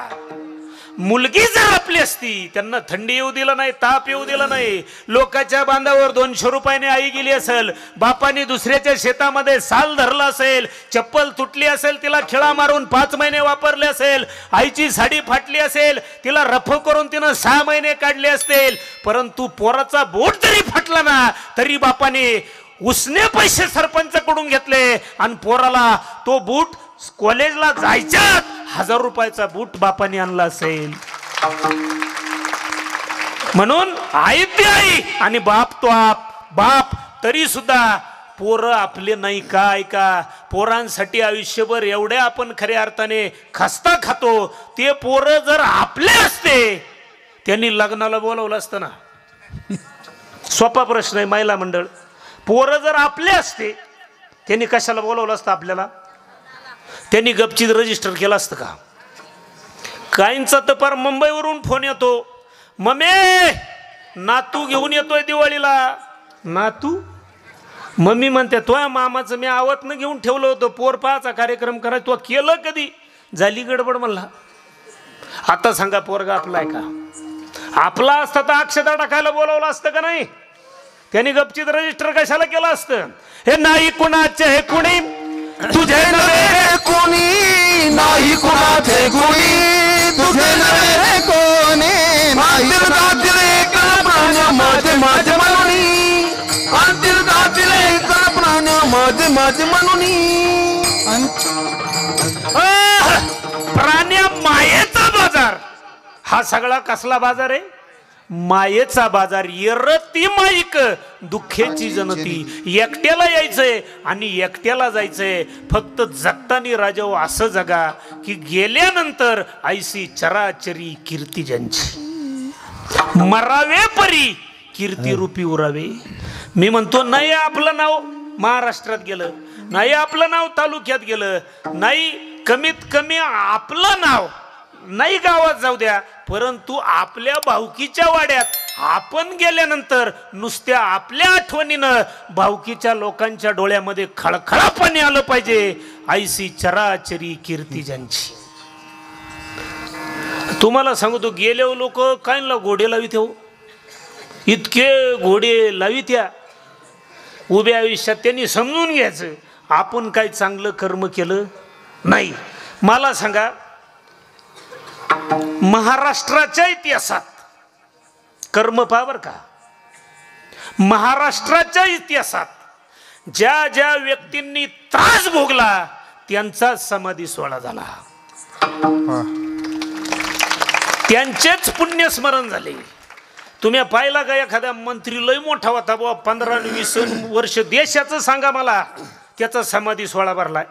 मुलगी जर आपली असती, त्यांना थंडी येऊ दिलं नाही, ताप येऊ दिला नाही, लोकांच्या बांधावर 200 रुपयाने आई गेली असेल, बापाने दुसऱ्याच्या शेतामध्ये साल धरला असेल, चप्पल तुटली असेल, तिला खिळा मारून 5 महिने वापरले असेल, आईची साडी फाटली असेल, तिला रफ करून तिनं 6 महिने काढले असतील, परंतु पोराचा बोट जरी फाटला ना तरी बापाने उसने पैसे सरपंचाकडून घेतले आणि पोराला तो बूट कॉलेजला जायच्यात 1000 रुपयाचा बूट बापाने आणला असेल. म्हणून आई ती आई आणि बाप तो बाप, तरी सुद्धा पोरं आपले नाही का? ऐका, पोरांसाठी आयुष्यभर एवढे आपण खऱ्या अर्थाने खस्ता खातो. ते पोरं जर आपले असते, त्यांनी लग्नाला बोलावलं असतं ना. सोपा प्रश्न आहे महिला मंडळ. पोरं जर आपले असते, त्यांनी कशाला बोलावलं असतं आपल्याला? त्यांनी गपचीत रजिस्टर केलं असतं का? काहींचा तर पार मुंबईवरून फोन येतो, मम्मी नातू घेऊन येतोय दिवाळीला. नातू? मम्मी म्हणते, तो मामाचं मी आवतनं घेऊन ठेवलं होतं, पोर पाहाचा कार्यक्रम करायचा, तो केलं कधी? झाली गडबड म्हणला. आता सांगा, पोरगा आपला आहे का? आपला असता तर अक्षता टाकायला बोलावलं असतं का नाही? त्यांनी गपचीत रजिस्टर कशाला केलं असतं? हे नाही कुणाचे हे कुणी, तुझे नव्हे
कोणी नाही कुणाचे कोणी, तुझे नव्हे कोणी नाही एक प्राण माझे माझे म्हणून, अंतिम दातील एक प्राण माझे म्हणून.
प्राण्या मायेचा बाजार. हा सगळा कसला बाजार आहे? मायेचा बाजार. येरती माईक दुःखेची जनती. एकट्याला यायचंय आणि एकट्याला जायचंय. फक्त जगतानी राजाओ असं जगा की गेल्यानंतर ऐसी चराचरी कीर्ती ज्यांची, मरावे परी कीर्ती रूपी उरावे. मी म्हणतो, नाही आपलं नाव महाराष्ट्रात गेलं, नाही आपलं नाव तालुक्यात गेलं, नाही कमीत कमी आपलं नाव नाही गावात जाऊ द्या, परंतु आपल्या भावकीच्या वाड्यात आपण गेल्यानंतर नुसत्या आपल्या आठवणीनं भावकीच्या लोकांच्या डोळ्यामध्ये खळखळापणे आलं पाहिजे. ऐसी चराचरी कीर्ती ज्यांची. तुम्हाला सांगतो, गेले लोक काय घोडे लावित हो, इतके घोडे लावित्या. उभ्या आयुष्यात त्यांनी समजून घ्यायचं आपण काही चांगलं कर्म केलं नाही. मला सांगा, महाराष्ट्राच्या इतिहासात कर्म पावर का? महाराष्ट्राच्या इतिहासात ज्या ज्या व्यक्तींनी त्रास भोगला त्यांचा समाधी सोहळा झाला, त्यांचेच पुण्यस्मरण झाले. तुम्ही पाहिला का एखाद्या मंत्री लय मोठा होता बाबा, 15-20 वर्ष देशाचं सांगा मला, त्याचा समाधी सोहळा भरलाय?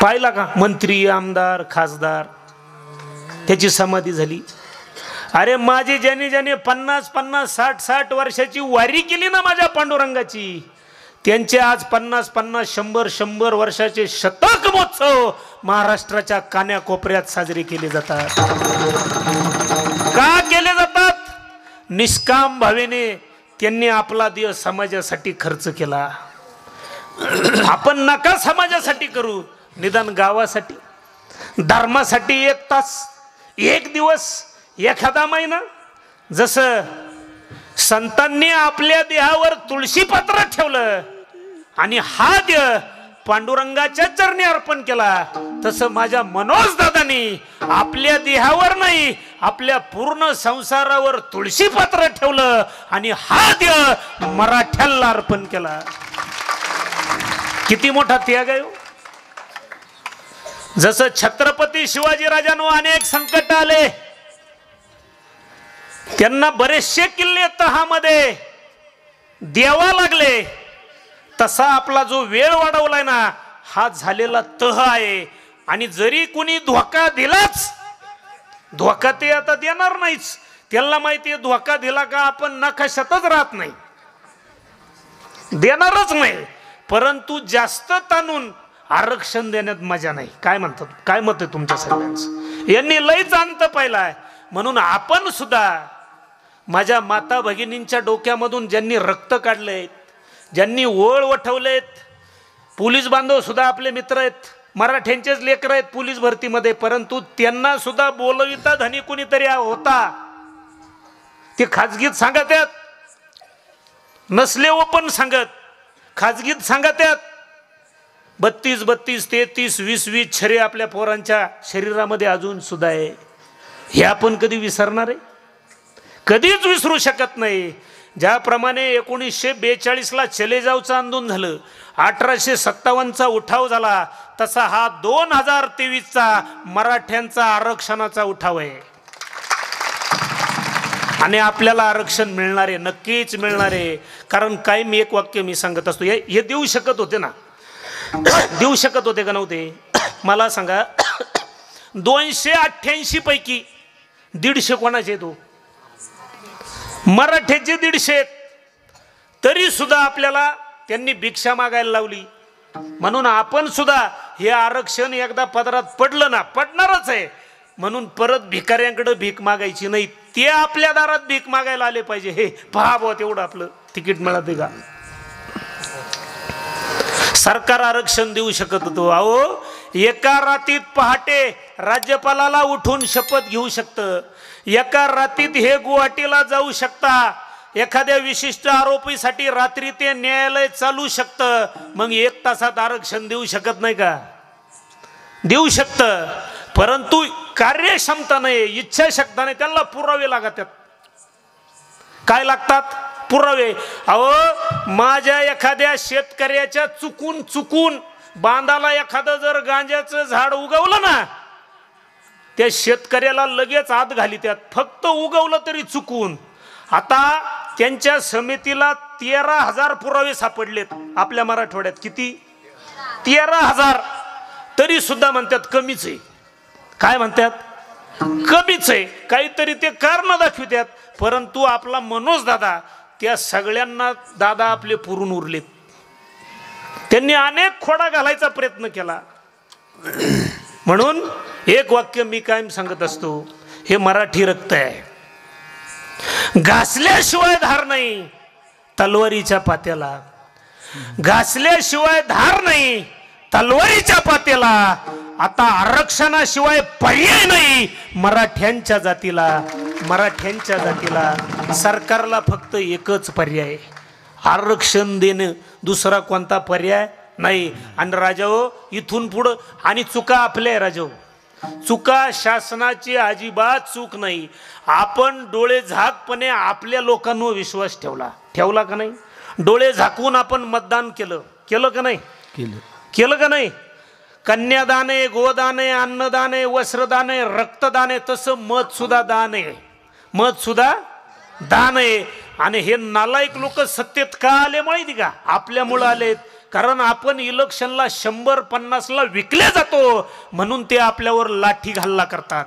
पाहिला का मंत्री आमदार खासदार त्याची समाधी झाली. अरे माझी ज्याने ज्याने 50-50 60-60 वर्षाची वारी केली ना माझ्या पांडुरंगाची, त्यांचे आज 50-50 100-100 वर्षाचे शतक महोत्सव महाराष्ट्राच्या कान्याकोपऱ्यात साजरे केले जातात. का केले जातात? निष्काम भावेने त्यांनी आपला देह समाजासाठी खर्च केला. आपण नका समाजासाठी करू, निदान गावासाठी धर्मासाठी 1 तास 1 दिवस एखादा महिना. जसं संतांनी आपल्या देहावर तुळशी पत्र ठेवलं आणि हा देह पांडुरंगाच्या चरणी अर्पण केला, तसं माझ्या मनोज दादांनी आपल्या देहावर नाही आपल्या पूर्ण संसारावर तुळशी पत्र ठेवलं आणि हा देह मराठ्याला अर्पण केला. किती मोठा त्याग आहे. जसं छत्रपती शिवाजी राजांनो अनेक संकट आले, त्यांना बरेचसे किल्ले तहामध्ये द्यावा लागले, तसा आपला जो वेळ वाढवलाय ना हा झालेला तह आहे. आणि जरी कोणी धोका दिलाच, धोका ते आता देणार नाहीच, त्यांना माहिती आहे धोका दिला का आपण नकाशातच राहत नाही, देणारच नाही. परंतु जास्त ताणून आरक्षण देण्यात मजा नाही. काय म्हणतात, काय मत आहे तुमच्या सगळ्यांचं? यांनी लयच अंत पाहिलाय. म्हणून आपण सुद्धा माझ्या माता भगिनींच्या डोक्यामधून ज्यांनी रक्त काढलेत, ज्यांनी ओळ वठवलेत, पोलीस बांधव सुद्धा आपले मित्र आहेत, मराठ्यांचेच लेकर आहेत पोलीस भरतीमध्ये, परंतु त्यांना सुद्धा बोलविता धनी कुणीतरी होता. ते खाजगीत सांगत आहेत, नसले ओपन सांगत, खाजगीत सांगत आहेत. 32, 33, 20 छरे आपल्या पोरांच्या शरीरामध्ये अजून सुद्धा आहे. हे आपण कधी विसरणार आहे? कधीच विसरू शकत नाही. ज्याप्रमाणे 1942ला चले जाऊचं आंदोलन झालं, 1857चा उठाव झाला, तसा हा 2023चा मराठ्यांचा आरक्षणाचा उठाव आहे. आणि आपल्याला आरक्षण मिळणार आहे, नक्कीच मिळणार आहे. कारण कायम एक वाक्य मी सांगत असतो, हे देऊ शकत होते ना, देऊ शकत होते का नव्हते? मला सांगा, 288 पैकी 150 कोणाचे? तो मराठ्याचे 150, तरी सुद्धा आपल्याला त्यांनी भिक्षा मागायला लावली. म्हणून आपण सुद्धा हे आरक्षण एकदा पदरात पडलं ना, पडणारच आहे, म्हणून परत भिकाऱ्यांकडे भीक मागायची नाही, ते आपल्या दारात भीक मागायला आले पाहिजे. हे पहा बुवा, तेवढं आपलं तिकीट मिळते का? सरकार आरक्षण देऊ शकत होतो. अहो, एका रात्रीत पहाटे राज्यपालाला उठून शपथ घेऊ शकतं, एका रात्रीत हे गुवाहाटीला जाऊ शकता, एखाद्या विशिष्ट आरोपीसाठी रात्री ते न्यायालय चालू शकतं. मग 1 तासात आरक्षण देऊ शकत नाही का? देऊ शकतं, परंतु कार्यक्षमता नाही, इच्छाशक्ती नाही, त्याला पुरावे लागतात. काय लागतात? पुरावे. अहो, माझ्या एखाद्या शेतकऱ्याच्या चुकून बांधाला एखादं जर गांजाचं झाड उगवलं ना, त्या शेतकऱ्याला लगेच आत घाली, त्यात फक्त उगवलं तरी चुकून. आता त्यांच्या समितीला 13,000 पुरावे सापडलेत आपल्या मराठवाड्यात. किती? 13,000. तरी सुद्धा म्हणतात कमीच आहे. काय म्हणतात? कमीच आहे. काहीतरी ते कारण दाखवितात. परंतु आपला मनोज दादा, त्या सगळ्यांना दादा आपले पुरून उरलेत. त्यांनी अनेक खोडा घालायचा प्रयत्न केला. म्हणून एक वाक्य मी कायम सांगत असतो, हे मराठी रक्त आहे, घासल्याशिवाय धार नाही तलवारीच्या पात्याला, घासल्याशिवाय धार नाही तलवारीच्या पात्याला. आता आरक्षणाशिवाय पर्याय नाही मराठ्यांच्या जातीला, मराठ्यांच्या जातीला. सरकारला फक्त एकच पर्याय, आरक्षण देणं, दुसरा कोणता पर्याय नाही. आणि राजाओ, इथून पुढं, आणि चुका आपल्या राजाओ, चुका शासनाची अजिबात चूक नाही. आपण डोळे झाकपणे आपल्या लोकांवर विश्वास ठेवला का नाही? डोळे झाकून आपण मतदान केलं का नाही? केलं का नाही? कन्यादान आहे, गोदान आहे, अन्नदान आहे, वस्त्रदान आहे, रक्तदान आहे, तसं मत सुद्धा दान आहे, मत सुद्धा दान आहे. आणि हे नालायक लोक सत्तेत का आले माहिती का? आपल्यामुळं आलेत. कारण आपण इलेक्शनला 100-50ला विकले जातो म्हणून ते आपल्यावर लाठी घाल्ला करतात.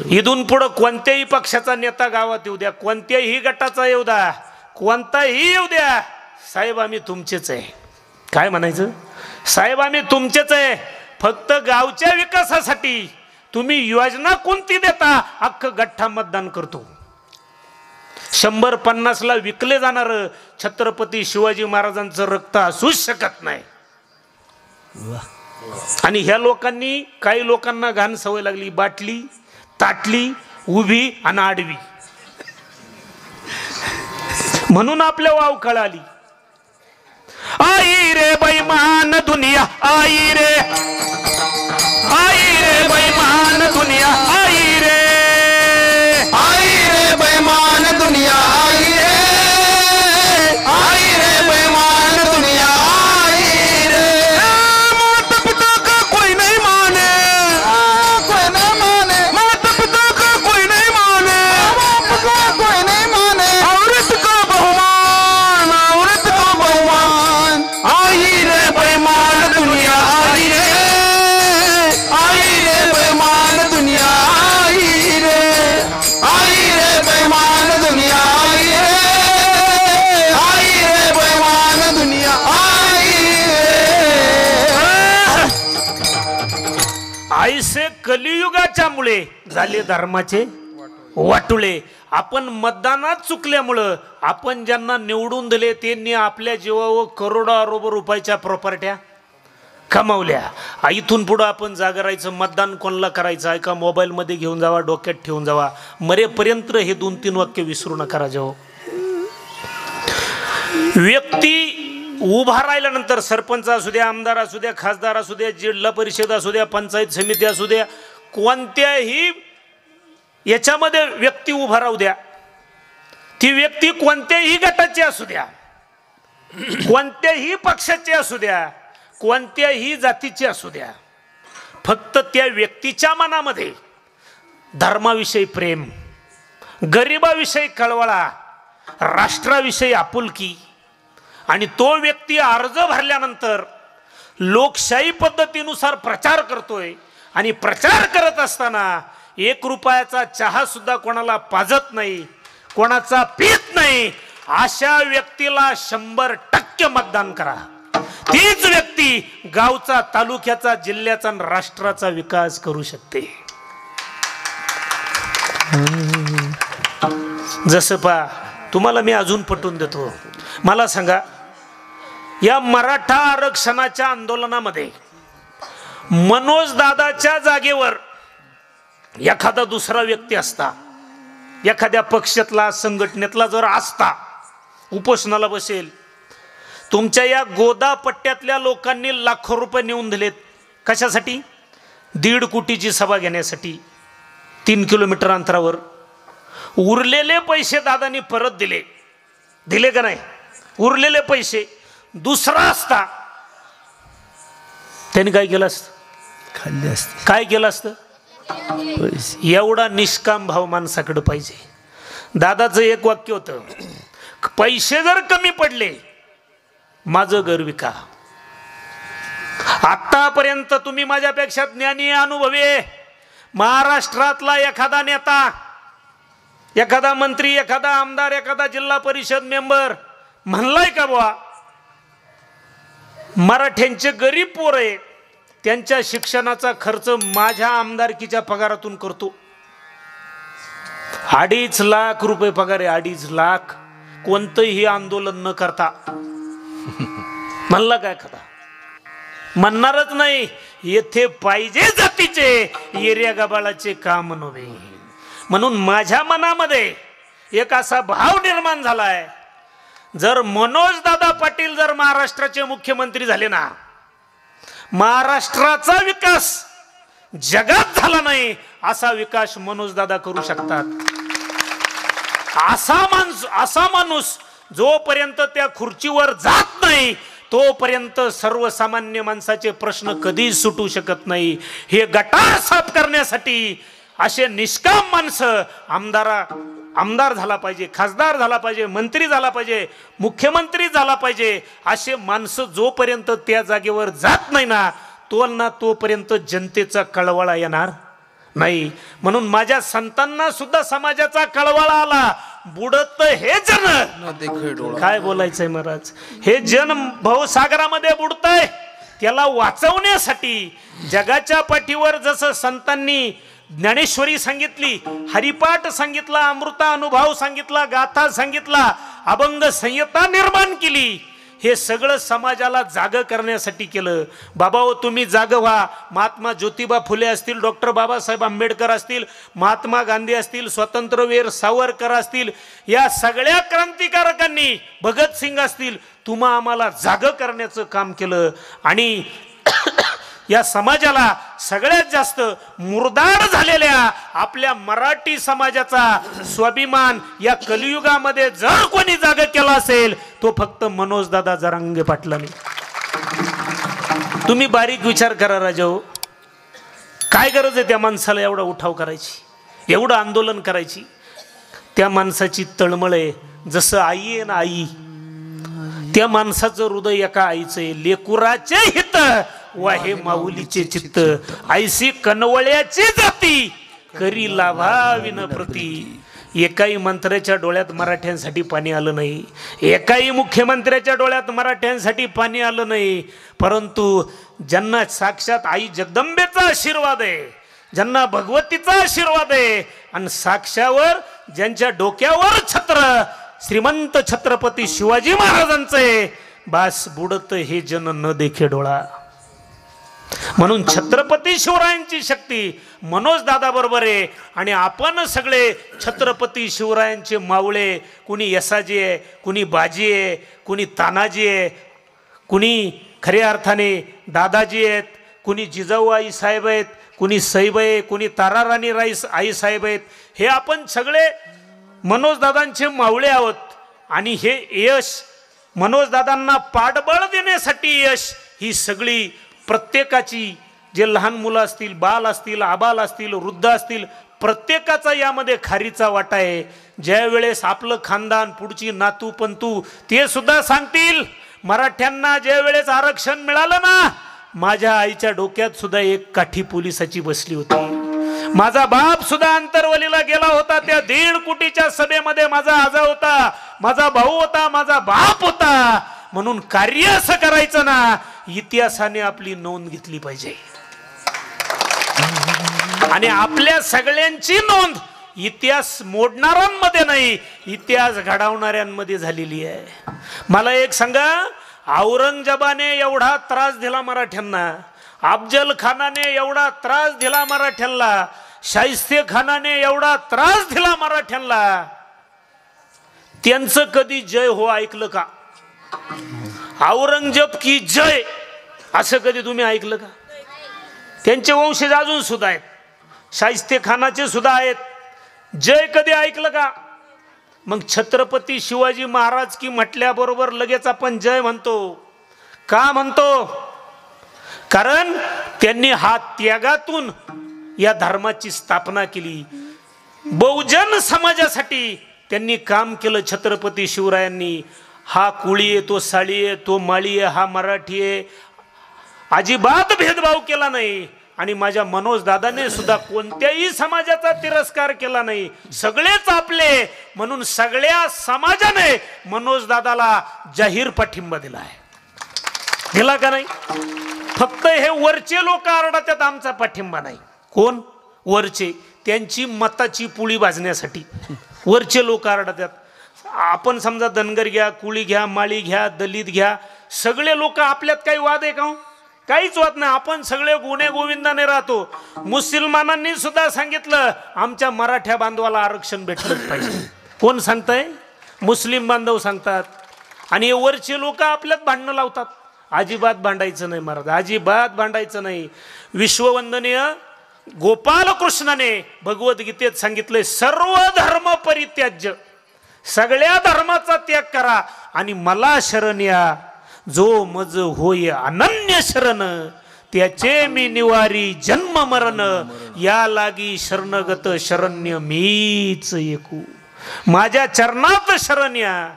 इथून पुढे कोणत्याही पक्षाचा नेता गावात येऊ द्या, कोणत्याही गटाचा येऊ द्या, कोणताही येऊ द्या, साहेब आम्ही तुमचेच आहे. काय म्हणायचं? साहेब आम्ही तुमचेच आहे, फक्त गावच्या विकासासाठी तुम्ही योजना कोणती देता अख्खं गठ्ठा मतदान करतो. 100-50ला विकले जाणार छत्रपती शिवाजी महाराजांचं रक्त असूच शकत नाही. आणि ह्या लोकांनी, काही लोकांना घाण सवय लागली, बाटली ताटली उभी आणि आडवी, म्हणून आपल्या वाव कळाली. आई रे बैमान दुनिया, आई रे बैमान दुनिया, आई रे
बेईमान दुनिया, आई रे बेईमान दुनिया, आई रे. माता पिता का कोई नहीं माने, कोई नहीं माने, माता पिता का कोई नहीं माने, बाप का कोई नहीं माने, औरत का बहुमान, औरत का बहुमान, आई रे बेईमान दुनिया, आई रे बेईमान दुनिया, आई रे बेईमान दुनिया, आई रे बेईमान दुनिया,
आईसे कलियुगाच्या मुळे झाले धर्माचे वाटुळे. आपण मतदानात चुकल्यामुळं आपण ज्यांना निवडून दिले त्यांनी आपल्या जीवावर करोडो रुपयाच्या प्रॉपर्ट्या कमावल्या. इथून पुढं आपण जागा राहायचं, मतदान कोणाला करायचं आहे का मोबाईलमध्ये घेऊन जावा, डोक्यात ठेवून जावा, मरेपर्यंत हे 2-3 वाक्य विसरू नका राजाओ. व्यक्ती उभा राहिल्यानंतर सरपंच असू द्या, आमदार असू द्या, खासदार असू द्या, जिल्हा परिषद असू द्या, पंचायत समिती असू द्या, कोणत्याही याच्यामध्ये व्यक्ती उभा राहू द्या, ती व्यक्ती कोणत्याही गटाची असू द्या, कोणत्याही पक्षाची असू द्या, कोणत्याही जातीची असू द्या, फक्त त्या व्यक्तीच्या मनामध्ये धर्माविषयी प्रेम, गरिबाविषयी कळवळा, राष्ट्राविषयी आपुलकी, आणि तो व्यक्ती अर्ज भरल्यानंतर लोकशाही पद्धतीनुसार प्रचार करतोय आणि प्रचार करत असताना 1 रुपयाचा चहा सुद्धा कोणाला पाजत नाही, कोणाचा पीत नाही, अशा व्यक्तीला 100% मतदान करा. तीच व्यक्ती गावचा, तालुक्याचा, जिल्ह्याचा आणि राष्ट्राचा विकास करू शकते. जसं पा तुम्हाला मी अजून पटवून देतो. मला सांगा, या मराठा आरक्षणाच्या आंदोलनामध्ये मनोज दादाच्या जागेवर एखादा दुसरा व्यक्ती असता, एखाद्या पक्षातला, संघटनेतला जर असता, उपोषणाला बसेल. तुमच्या या गोदा पट्ट्यातल्या लोकांनी लाखो रुपये नेऊन दिलेत. कशासाठी? 1.5 कोटीची सभा घेण्यासाठी 3 किलोमीटर अंतरावर. उरलेले पैसे दादांनी परत दिले का नाही? उरलेले पैसे दुसरा असता त्यांनी काय केलं असतं?
खाल्ले असते.
काय केलं असतं? एवढा निष्काम भाव माणसाकडे पाहिजे. दादाचं एक वाक्य होतं, पैसे जर कमी पडले माझं घर विका. आतापर्यंत तुम्ही माझ्यापेक्षा ज्ञानी, अनुभवी, महाराष्ट्रातला एखादा नेता, एखादा मंत्री, एखादा आमदार, एखादा जिल्हा परिषद मेंबर म्हणलाय का बुवा मराठ्यांचे गरीब पोर आहे, त्यांच्या शिक्षणाचा खर्च माझ्या आमदारकीच्या पगारातून करतो? 2.5 लाख रुपये पगार आहे. 2.5 लाख. कोणतंही आंदोलन न करता म्हणला काय खरा? म्हणणारच नाही. येथे पाहिजे जातीचे, एरिया गबाळाचे काम नव्हे. म्हणून माझ्या मनामध्ये एक असा भाव निर्माण झालाय, जर मनोज दादा पाटील जर महाराष्ट्राचे मुख्यमंत्री झाले ना, महाराष्ट्राचा विकास जगात झाला नाही असा विकास मनोज दादा करू शकतात. असा माणूस जोपर्यंत त्या खुर्चीवर जात नाही तोपर्यंत सर्वसामान्य माणसाचे प्रश्न कधी सुटू शकत नाही. हे गटार साफ करण्यासाठी असे निष्काम माणसं आमदार झाला पाहिजे, खासदार झाला पाहिजे, मंत्री झाला पाहिजे, मुख्यमंत्री झाला पाहिजे, असे माणसं जोपर्यंत त्या जागेवर जात नाही ना तोपर्यंत जनतेचा कळवळा येणार नाही. म्हणून माझ्या संतांना सुद्धा समाजाचा कळवळा आला. बुडत हे जन, काय बोलायचंय महाराज, हे जन भवसागरामध्ये बुडतंय. त्याला वाचवण्यासाठी जगाच्या पाठीवर जसं संतांनी ज्ञानेश्वरी सांगितली, हरिपाठ सांगितला, अमृता अनुभव सांगितला, गाथा सांगितला, अभंग संहिता निर्माण केली, हे सगळं समाजाला जाग करण्यासाठी केलं. बाबा हो तुम्ही जाग व्हा. महात्मा ज्योतिबा फुले असतील, डॉक्टर बाबासाहेब आंबेडकर असतील, महात्मा गांधी असतील, स्वातंत्र्यवीर सावरकर असतील, या सगळ्या क्रांतिकारकांनी, भगतसिंग असतील, तुम्हा आम्हाला जाग करण्याचं काम केलं. आणि या समाजाला सगळ्यात जास्त मुरदाड झालेल्या आपल्या मराठी समाजाचा स्वाभिमान या कलियुगामध्ये जर कोणी जागा केला असेल तो फक्त मनोजदादा जरांगे पाटलांनी. तुम्ही बारीक विचार करा राजाओ, काय गरज आहे त्या माणसाला एवढा उठाव करायची, एवढं आंदोलन करायची. त्या माणसाची तळमळ आहे जसं आई आहे ना, आई, त्या माणसाचं हृदय एका आईचं आहे. लेकुराचे हित वाहे माऊलीचे चित्त, ऐसी कनवळ्याची जाती करी लाभा विन प्रती. एकाही मंत्र्याच्या डोळ्यात मराठ्यांसाठी पाणी आलं नाही, एकाही मुख्यमंत्र्याच्या डोळ्यात मराठ्यांसाठी पाणी आलं नाही. परंतु ज्यांना साक्षात आई जगदंबेचा आशीर्वाद आहे, ज्यांना भगवतीचा आशीर्वाद आहे, आणि साक्षावर ज्यांच्या डोक्यावर छत्र श्रीमंत छत्रपती शिवाजी महाराजांचे, बास बुडत हे जन न देखे डोळा. म्हणून छत्रपती शिवरायांची शक्ती मनोज दादा बरोबर आहे. आणि आपण सगळे छत्रपती शिवरायांचे मावळे, कुणी यसाजी आहे, कुणी बाजी आहे, कुणी तानाजी आहे, कुणी खऱ्या अर्थाने दादाजी आहेत, कुणी जिजाऊ आई साहेब आहेत, कुणी सैब आहे, कुणी ताराराणी आई साहेब आहेत. हे आपण सगळे मनोजदादांचे मावळे आहोत. आणि हे यश मनोजदादांना पाठबळ देण्यासाठी यश ही सगळी प्रत्येकाची, जे लहान मुलं असतील, बाल असतील, आबाल असतील, वृद्ध असतील, प्रत्येकाचा यामध्ये खारीचा वाटा आहे. ज्या वेळेस आपलं खानदान, पुढची नातू पंतू ते सुद्धा सांगतील, मराठ्यांना ज्या वेळेस आरक्षण मिळालं ना, माझ्या आईच्या डोक्यात सुद्धा एक काठी पोलिसाची बसली होती. माझा बाप सुद्धा अंतरवलीला गेला होता, त्या 1.5 कोटीच्या सभेमध्ये माझा आजा होता, माझा भाऊ होता, माझा बाप होता. म्हणून कार्य असं करायचं ना, इतिहासाने आपली नोंद घेतली पाहिजे. आणि आपल्या सगळ्यांची नोंद इतिहास मोडणाऱ्यांमध्ये नाही, इतिहास घडवणाऱ्यांमध्ये झालेली आहे. मला एक सांगा, औरंगजेबाने एवढा त्रास दिला मराठ्यांना, अफजल खानाने एवढा त्रास दिला मराठ्यांना, शाहिस्ते खानाने एवढा त्रास दिला मराठ्यांना, त्यांचं कधी जय हो ऐकलं का? औरंगजेब की जय असं कधी तुम्ही ऐकलं का? त्यांचे वंशज अजून सुद्धा आहेत, शाहिस्ते खानाचे सुद्धा आहेत, जय कधी ऐकलं का? मग छत्रपती शिवाजी महाराज की म्हटल्याबरोबर लगेच आपण जय म्हणतो. का म्हणतो? कारण त्यांनी हा त्यागातून या धर्माची स्थापना केली. बहुजन समाजासाठी त्यांनी काम केलं छत्रपती शिवरायांनी. हा कुळी आहे, तो साळी आहे, तो माळी आहे, हा मराठी आहे, अजिबात भेदभाव केला नाही. आणि माझ्या मनोज दादाने सुद्धा कोणत्याही समाजाचा तिरस्कार केला नाही, सगळेच आपले. म्हणून सगळ्या समाजाने मनोज दादाला जाहीर पाठिंबा दिला आहे. दिला का नाही? फक्त हे वरचे लोक आरडतात आमचा पाठिंबा नाही. कोण वरचे? त्यांची मताची पुळी भाजण्यासाठी वरचे लोक आरडतात. आपण समजा धनगर घ्या, कुळी घ्या, माळी घ्या, दलित घ्या, सगळे लोक आपल्यात काही वाद आहे का? काहीच वाद नाही. आपण सगळे गुणे गोविंदाने राहतो. मुसलमानांनी सुद्धा सांगितलं आमच्या मराठ्या बांधवाला आरक्षण भेटलंच पाहिजे. कोण सांगताय? मुस्लिम बांधव सांगतात. आणि हे वरचे लोक आपल्यात भांडणं लावतात. अजिबात भांडायचं नाही महाराज, अजिबात भांडायचं नाही. विश्ववंदनीय गोपाल कृष्णाने भगवद्गीतेत सांगितलंय, सर्व धर्म परित्याज्य, सगळ्या धर्माचा त्याग करा आणि मला शरण या. जो मज होय अनन्य शरण, त्याचे मी निवारी जन्म मरण, या लागी शरणगत शरण्य मीच एकू. माझ्या चरणात शरण या.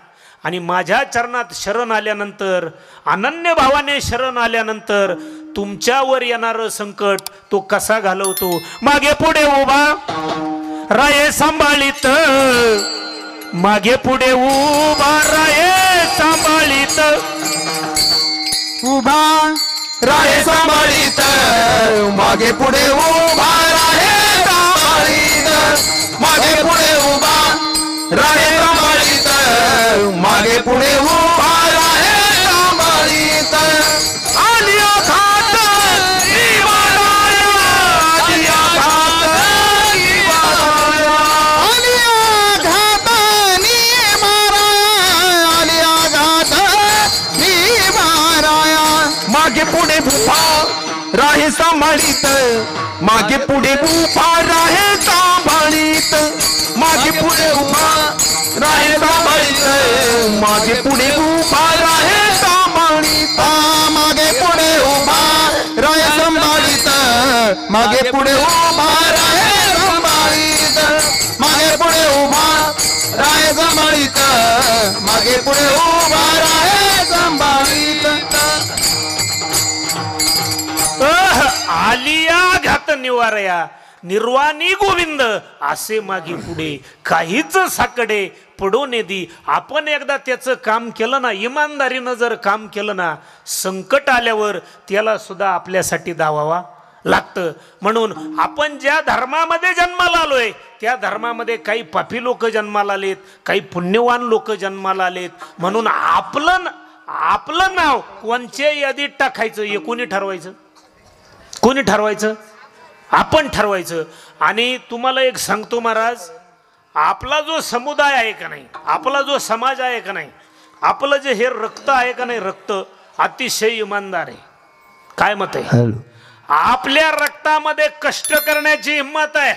आणि माझ्या चरणात शरण आल्यानंतर, अनन्य भावाने शरण आल्यानंतर तुमच्यावर येणारं संकट तो कसा घालवतो. मागे पुढे उभा राये सांभाळीत, मागे पुढे उभा राये सांभाळीत,
उभा राहे सांभाळीत, मागे पुढे उभा राहे सांभाळीत, मागे पुढे उभा राहे सांभाळीत, मागे पुढे उभा राहे सांभाळीत. आलिया खात निवाराया, आलिया खात निवाराया, आलिया घात निवाराया, आलिया घात निवाराया. मागे पुढे उभा राहे सांभाळीत, मागे पुढे उभा राहे सांभाळीत, मागे पुढे उभा राहे सांभाळीत, मागे पुढे उभा राहे सांभाळीत, मागे पुढे उभा राहे सांभाळीत, मागे पुढे उभा राहे सांभाळीत, मागे पुढे उभा राहे सांभाळीत, मागे पुढे उभा राहे सांभाळीत.
आलिया घात निवारया, निर्वाणी गोविंद असे मागे पुढे काहीच साकडे पडो नेदी. आपण एकदा त्याचं काम केलं ना, इमानदारीनं जर काम केलं ना, संकट आल्यावर त्याला सुद्धा आपल्यासाठी धावावा लागतं. म्हणून आपण ज्या धर्मामध्ये जन्माला आलोय त्या धर्मामध्ये काही पापी लोक जन्माला आलेत, काही पुण्यवान लोक जन्माला आलेत. म्हणून आपलं नाव कोणत्या यादीत टाकायचं हे कोणी ठरवायचं? कोणी ठरवायचं? आपण ठरवायचं. आणि तुम्हाला एक सांगतो महाराज, आपला जो समुदाय आहे का नाही, आपला जो समाज आहे का नाही, आपलं जे हे रक्त आहे का नाही, रक्त अतिशय इमानदार आहे. काय मत आहे? आपल्या रक्तामध्ये कष्ट करण्याची हिंमत आहे,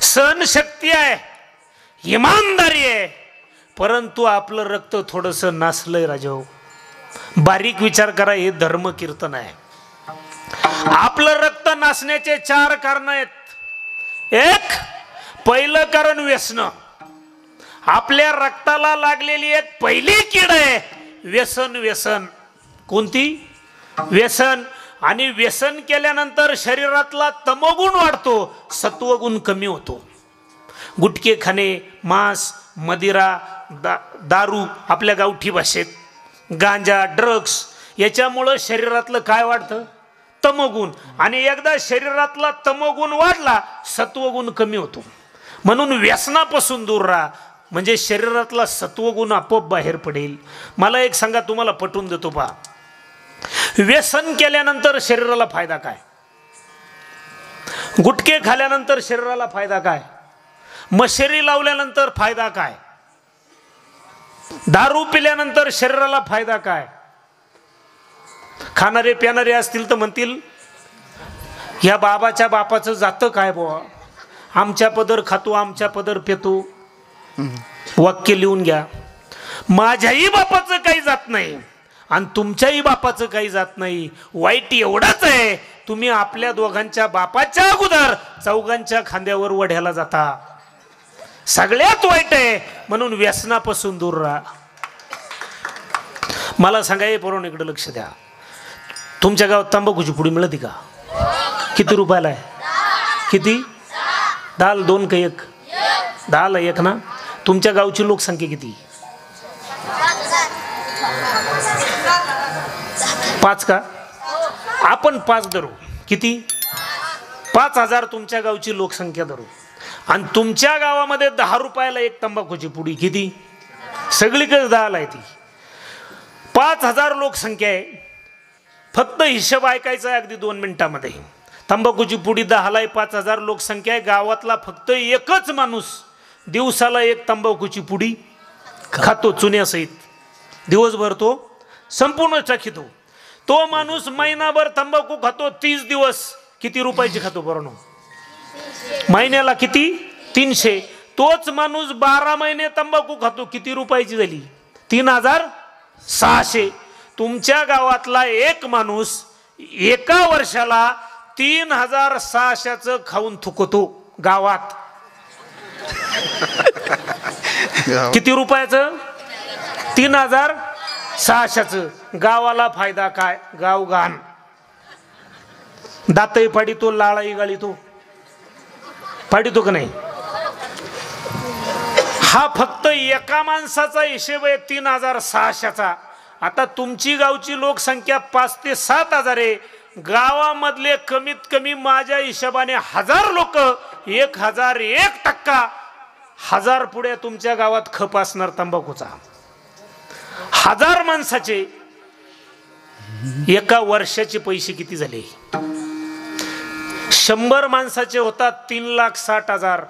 सहनशक्ती आहे, इमानदारी आहे. परंतु आपलं रक्त थोडंसं नासलंय राजाओ. बारीक विचार करा, हे धर्म कीर्तन आहे. आपलं रक्त नासण्याचे 4 कारण आहेत. एक, पहिलं कारण व्यसन. आपल्या रक्ताला लागलेली एक पहिली कीड आहे व्यसन. व्यसन कोणती? व्यसन. आणि व्यसन केल्यानंतर शरीरातला तमोगुण वाढतो, सत्वगुण कमी होतो. गुटखे खाणे, मांस, मदिरा, दारू, आपल्या गावठी भाषेत गांजा, ड्रग्स, याच्यामुळं शरीरातलं काय वाढतं? तमोगुण. आणि एकदा शरीरातला तमोगुण वाढला, सत्वगुण कमी होतो. म्हणून व्यसनापासून दूर राहा, म्हणजे शरीरातला सत्वगुण आपोआप बाहेर पडेल. मला एक सांगा, तुम्हाला पटवून देतो पहा. व्यसन केल्यानंतर शरीराला फायदा काय? गुटखे खाल्यानंतर शरीराला फायदा काय? मशेरी लावल्यानंतर फायदा काय? दारू पिल्यानंतर शरीराला फायदा काय? खाणारे प्यानारे असतील तर म्हणतील, या बाबाच्या बापाचं जातं काय बुवा, आमच्या पदर खातो, आमच्या पदर पेतो. वाक्य लिहून घ्या. माझ्याही बापाचं काही जात नाही आणि तुमच्याही बापाचं काही जात नाही. वाईट एवढाच आहे, तुम्ही आपल्या दोघांच्या बापाच्या अगोदर चौघांच्या खांद्यावर वढ्याला जाता. सगळ्यात वाईट आहे. म्हणून व्यसनापासून दूर राहा. मला सांगा, हे पोरांनो इकडे लक्ष द्या. तुमच्या गावात तंबाखूची पुडी मिळते का? किती रुपयाला आहे? किती? 10 2 का 1? 10 1 ना. तुमच्या गावची लोकसंख्या किती? 5 का? आपण 5 धरू. किती? 5000 तुमच्या गावची लोकसंख्या धरू. आणि तुमच्या गावामध्ये 10 रुपयाला 1 तंबाखूची पुडी. किती? सगळीकडे 10ला आहे ती. 5000 लोकसंख्या आहे. फक्त हिशोब ऐकायचा आहे अगदी 2 मिनिटामध्ये. तंबाखूची पुडी 10ला आहे, 5000 लोकसंख्या आहे. गावातला फक्त एकच माणूस दिवसाला 1 तंबाखूची पुडी खातो चुन्यासहित. दिवसभर तो संपूर्ण चाखितो. तो माणूस महिनाभर तंबाखू खातो 30 दिवस. किती रुपयाची खातो बरोबर? महिन्याला किती? 300. तोच माणूस 12 महिने तंबाखू खातो. किती रुपयाची झाली? 3600. तुमच्या गावातला एक माणूस एका वर्षाला 3600चं खाऊन थुकतो गावात. किती रुपयाचं? 3600चं. गावाला फायदा काय? गाव घाण, दातही पाडितो, लाळाही गाळीतो. पाडितो का नाही? हा फक्त एका माणसाचा हिशेब आहे 3600चा. आता तुमची गावची लोकसंख्या 5 ते 7 हजार आहे. गावामधले कमीत कमी माझ्या हिशोबाने 1000 लोक, 1001%, 1000 पुढे तुमच्या गावात खप असणार तंबाखूचा. 1000 माणसाचे एका वर्षाचे पैसे किती झाले? 100 माणसाचे होतात 3,60,000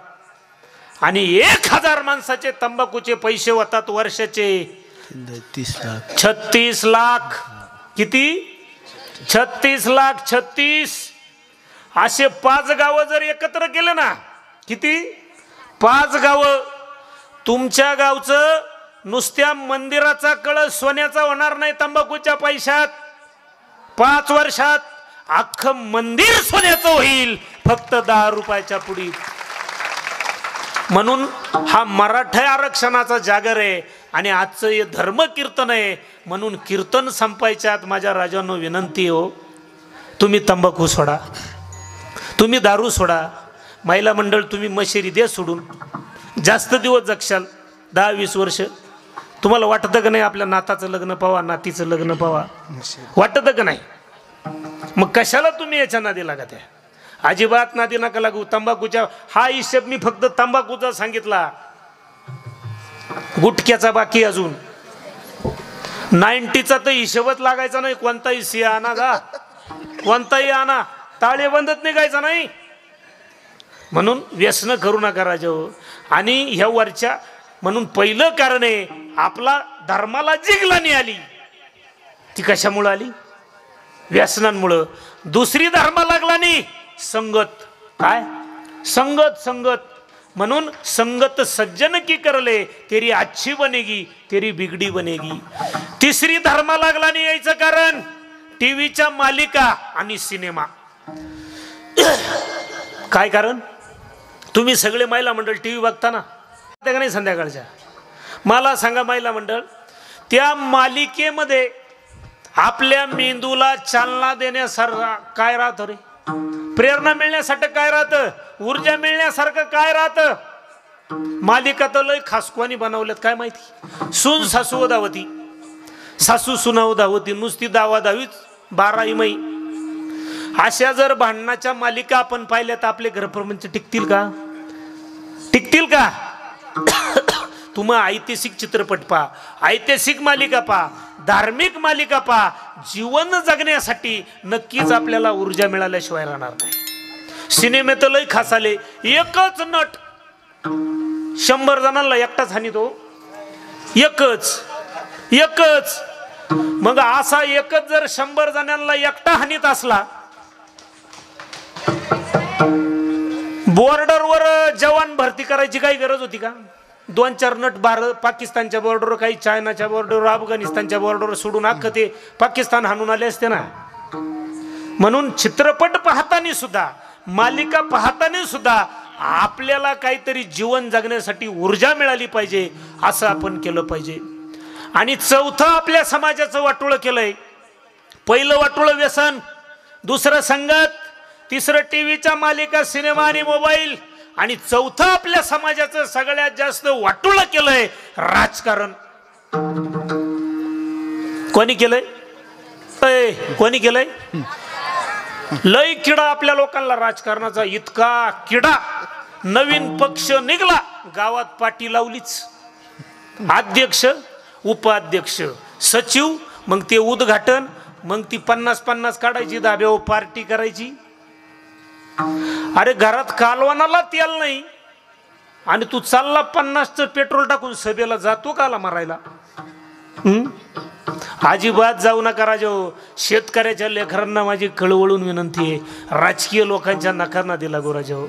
आणि 1000 माणसाचे तंबाखूचे पैसे होतात वर्षाचे 36 लाख. किती? 36 लाख. 36 असे 5 गावं जर एकत्र केलं ना, किती? 5 गावं. तुमच्या गावचं नुसत्या मंदिराचा कळस सोन्याचा होणार नाही तंबाखूच्या पैशात. 5 वर्षात अख्खं मंदिर सोन्याचं होईल फक्त 10 रुपयाच्या पुढीत. म्हणून हा मराठा आरक्षणाचा जागर आहे आणि आजचं हे धर्म कीर्तन आहे. म्हणून कीर्तन संपायच्या आत माझ्या राजांनो विनंती हो, तुम्ही तंबाखू सोडा, तुम्ही दारू सोडा. महिला मंडळ तुम्ही मशेरी द्या सोडून. जास्त दिवस जगशाल, 10-20 वर्ष. तुम्हाला वाटतं का नाही आपल्या नाताचं लग्न पावा, नातीचं लग्न पावा? वाटतं का नाही? मग कशाला तुम्ही याच्या नादी लागत आहे? अजिबात नादी नका लागू. तंबाखूच्या हा हिशेब मी फक्त तंबाखूचा सांगितला, गुटख्याचा बाकी अजून 90चा तर हिशोबच लागायचा नाही. कोणताही सिया आणा जा, कोणताही आणा, ताळेबंदच निघायचा नाही. म्हणून व्यसन करू नका राजा. आणि ह्या वरच्या म्हणून पहिलं कारण आहे आपला धर्माला जिगलानी आली, ती कशामुळं आली? व्यसनांमुळं. दुसरी धर्म लागला नाही, संगत. काय? संगत. संगत म्हणून संगत सज्जन की करले तेरी अच्छी बनेगी तेरी बिगडी बनेगी. तिसरी धर्म लागला नाही यायचं कारण टीव्हीच्या मालिका आणि सिनेमा. काय कारण? तुम्ही सगळे महिला मंडळ टीव्ही बघता ना का नाही संध्याकाळच्या? मला सांगा महिला मंडळ, त्या मालिकेमध्ये आपल्या मेंदूला चालना देण्यासारखं काय राहतं रे? प्रेरणा मिळण्यासाठी काय राहतं? ऊर्जा मिळण्यासारखं काय राहतं? मालिका तर लय खासकवानी बनवल्यात काय माहिती. सून सासू दावती, सासू सुनाव दावती, नुसती दावादावीच 12 मै. अशा जर भांडणाच्या मालिका आपण पाहिल्या तर आपले घरप्रपंच टिकतील का? टिकतील का? तुम्ही ऐतिहासिक चित्रपट पहा, ऐतिहासिक मालिका पहा, धार्मिक मालिका पहा. जीवन जगण्यासाठी नक्कीच आपल्याला ऊर्जा मिळाल्याशिवाय राहणार नाही. सिनेमेत लय खास आले, एकच नट 100 जणांना एकटाच हानीतो. एकच. मग असा एकच जर 100 जणांना एकटा हानीत असला, बॉर्डरवर जवान भरती करायची काही गरज होती का? 2-4 नट पाकिस्तानच्या बॉर्डरवर, काही चायनाच्या बॉर्डरवर, अफगाणिस्तानच्या बॉर्डरवर सोडून अख्खं ते पाकिस्तान हाणून आले असते ना. म्हणून चित्रपट पाहताना सुद्धा, मालिका पाहताना सुद्धा आपल्याला काहीतरी जीवन जगण्यासाठी ऊर्जा मिळाली पाहिजे, असं आपण केलं पाहिजे. आणि चौथं आपल्या समाजाचं वाटोळं केलंय. पहिलं वाटोळं व्यसन, दुसरं संगत, तिसरं टीव्हीच्या मालिका, सिनेमा आणि मोबाईल, आणि चौथं आपल्या समाजाचं सगळ्यात जास्त वाटोळं केलंय राजकारण. कोणी केलंय? कोणी केलंय? लय किडा आपल्या लोकांना राजकारणाचा, इतका किडा. नवीन पक्ष निघला, गावात पाटी लावलीच. अध्यक्ष, उपाध्यक्ष, सचिव, मग ते उद्घाटन, मग ती 50-50 काढायची, धाब्यावर पार्टी करायची. अरे घरात कालवानाला तेल नाही आणि तू चालला 50चं पेट्रोल टाकून सभेला जातो काला मारायला? अजिबात जाऊ नका राजो. शेतकऱ्याच्या लेकरांना माझी कळवळून विनंती आहे, राजकीय लोकांच्या नकांना दिला गो राजो.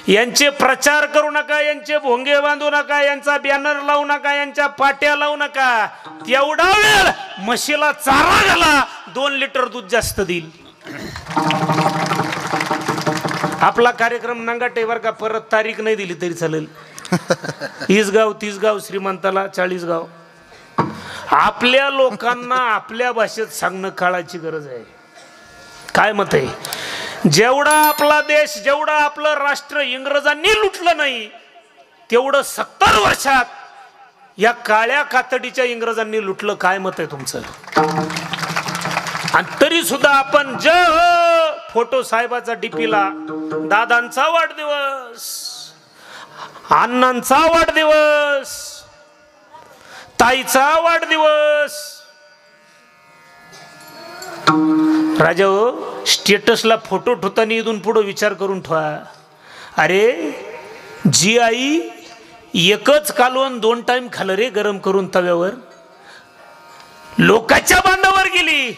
यांचे प्रचार करू नका, यांचे भोंगे बांधू नका, यांचा बॅनर लावू नका, यांच्या पाट्या लावू नका. तेवढा वेळ म्हशीला चारा घाला, 2 लिटर दूध जास्त देईल. आपला कार्यक्रम नंगाटे वर का, परत तारीख नाही दिली तरी चालेल. इसगाव 30 गाव, श्रीमंताला 40 गाव. आपल्या लोकांना आपल्या भाषेत सांगणं काळाची गरज आहे. काय मत आहे? जेवढा आपला देश, जेवढा आपलं राष्ट्र इंग्रजांनी लुटलं नाही तेवढं 70 वर्षात या काळ्या कातडीच्या इंग्रजांनी लुटलं. काय मत आहे तुमचं? आणि तरी सुद्धा आपण फोटो साहेबाचा डीपीला दादांचा वाढदिवस, अण्णांचा वाढदिवस, ताईचा वाढदिवस. राजा हो, स्टेटसला फोटो ठेवताना इथून पुढे विचार करून ठेवा. अरे जी आई एकच कालवण 2 टाइम खाल्लं रे गरम करून तव्यावर, लोकांच्या बांधावर गेली.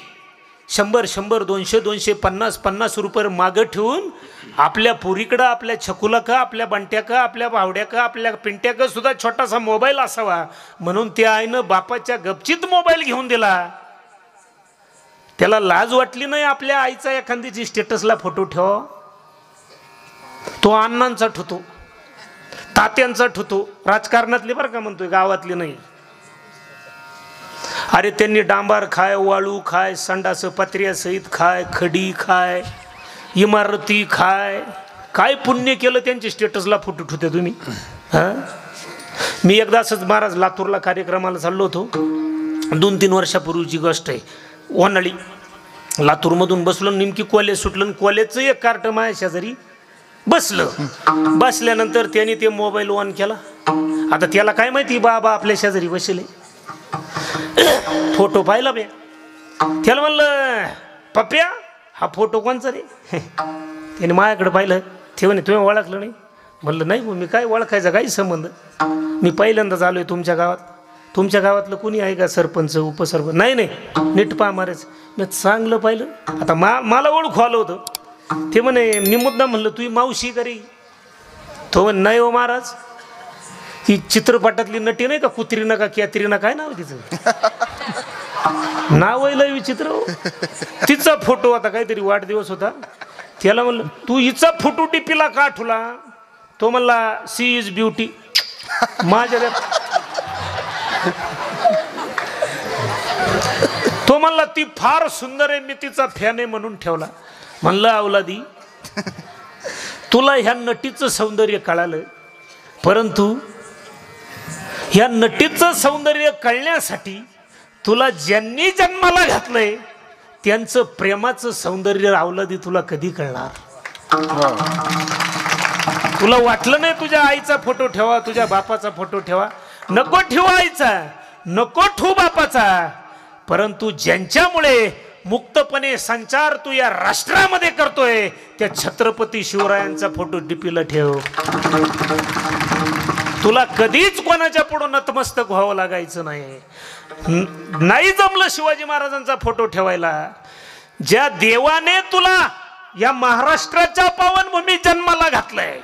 100 250 रुपये मागं ठेवून आपल्या पुरीकडं, आपल्या छकुला का, आपल्या बंट्या का, आपल्या बावड्या का, आपल्या पिंट्या का सुद्धा छोटासा मोबाईल असावा म्हणून त्या आईनं बापाच्या गपचीत मोबाईल घेऊन दिला. त्याला लाज वाटली नाही आपल्या आईचा एखादीची स्टेटसला फोटो ठेवा? तो अण्णांचा ठेवतो, तात्यांचा ठेवतो, राजकारणातली बरं का म्हणतोय, गावातली नाही. अरे त्यांनी डांबार खाय, वाळू खाय, संडास पत्र्या सहित खाय, खडी खाय, इमारती खाय. काय पुण्य केलं त्यांच्या स्टेटसला फोटो ठेवते तुम्ही? मी एकदा असंच महाराज लातूरला कार्यक्रमाला चाललो होतो. 2-3 वर्षापूर्वीची गोष्ट आहे. वनाळी लातूरमधून बसलो, नेमकी कॉलेज सुटलं. कॉलेजचं एक कार्ट माझ्या शेजारी बसलं. बसल्यानंतर त्याने ते मोबाईल ऑन केला. आता त्याला काय माहिती बाबा आपल्या शेजारी बसले. फोटो पाहिला बे. त्याला म्हणलं पप्प्या हा फोटो कोणचा रे? त्याने माझ्याकडे पाहिलं. ते म्हणे तुम्ही ओळखलं नाही? म्हणलं नाही मी काय ओळखायचा काही संबंध, मी पहिल्यांदाच आलोय तुमच्या गावात. तुमच्या गावातलं कोणी आहे का सरपंच उपसरपंच? नाही नीट पहा महाराज. मी चांगलं पाहिलं. आता मला ओळखू आलं होतं. ते म्हणे मी मुद्दा म्हणलं तुझी मावशी करी? तो म्हणे नाही हो महाराज, ती चित्रपटातली नटी नाही का, कुत्रीना का कॅत्रीना, काय नाव तिचं नाव आहे लय विचित्र. तिचा फोटो होता, काहीतरी वाढदिवस होता. त्याला म्हणलं तू हिचा फोटो टिपीला का ठुला? तो म्हणला सी इज ब्युटी. माझ्या तो म्हणला ती फार सुंदर आहे, मी तिचा फॅन आहे म्हणून ठेवला. म्हणलं अवलादी, तुला ह्या नटीचं सौंदर्य कळालं, परंतु ह्या नटीचं सौंदर्य कळण्यासाठी तुला ज्यांनी जन्माला घातलंय त्यांचं प्रेमाचं सौंदर्य अवलादी तुला कधी कळणार? तुला वाटलं नाही तुझ्या आईचा फोटो ठेवा, तुझ्या बापाचा फोटो ठेवा? नको ठेवा आईचा, नको ठेवू बापाचा, परंतु ज्यांच्यामुळे मुक्तपणे संचार तू या राष्ट्रामध्ये करतोय त्या छत्रपती शिवरायांचा फोटो डीपीला ठेव. तुला कधीच कोणाच्या पुढे नतमस्तक व्हावं लागायचं नाही. नाही जमलं शिवाजी महाराजांचा फोटो ठेवायला, ज्या देवाने तुला या महाराष्ट्राच्या पावनभूमी जन्माला घातलंय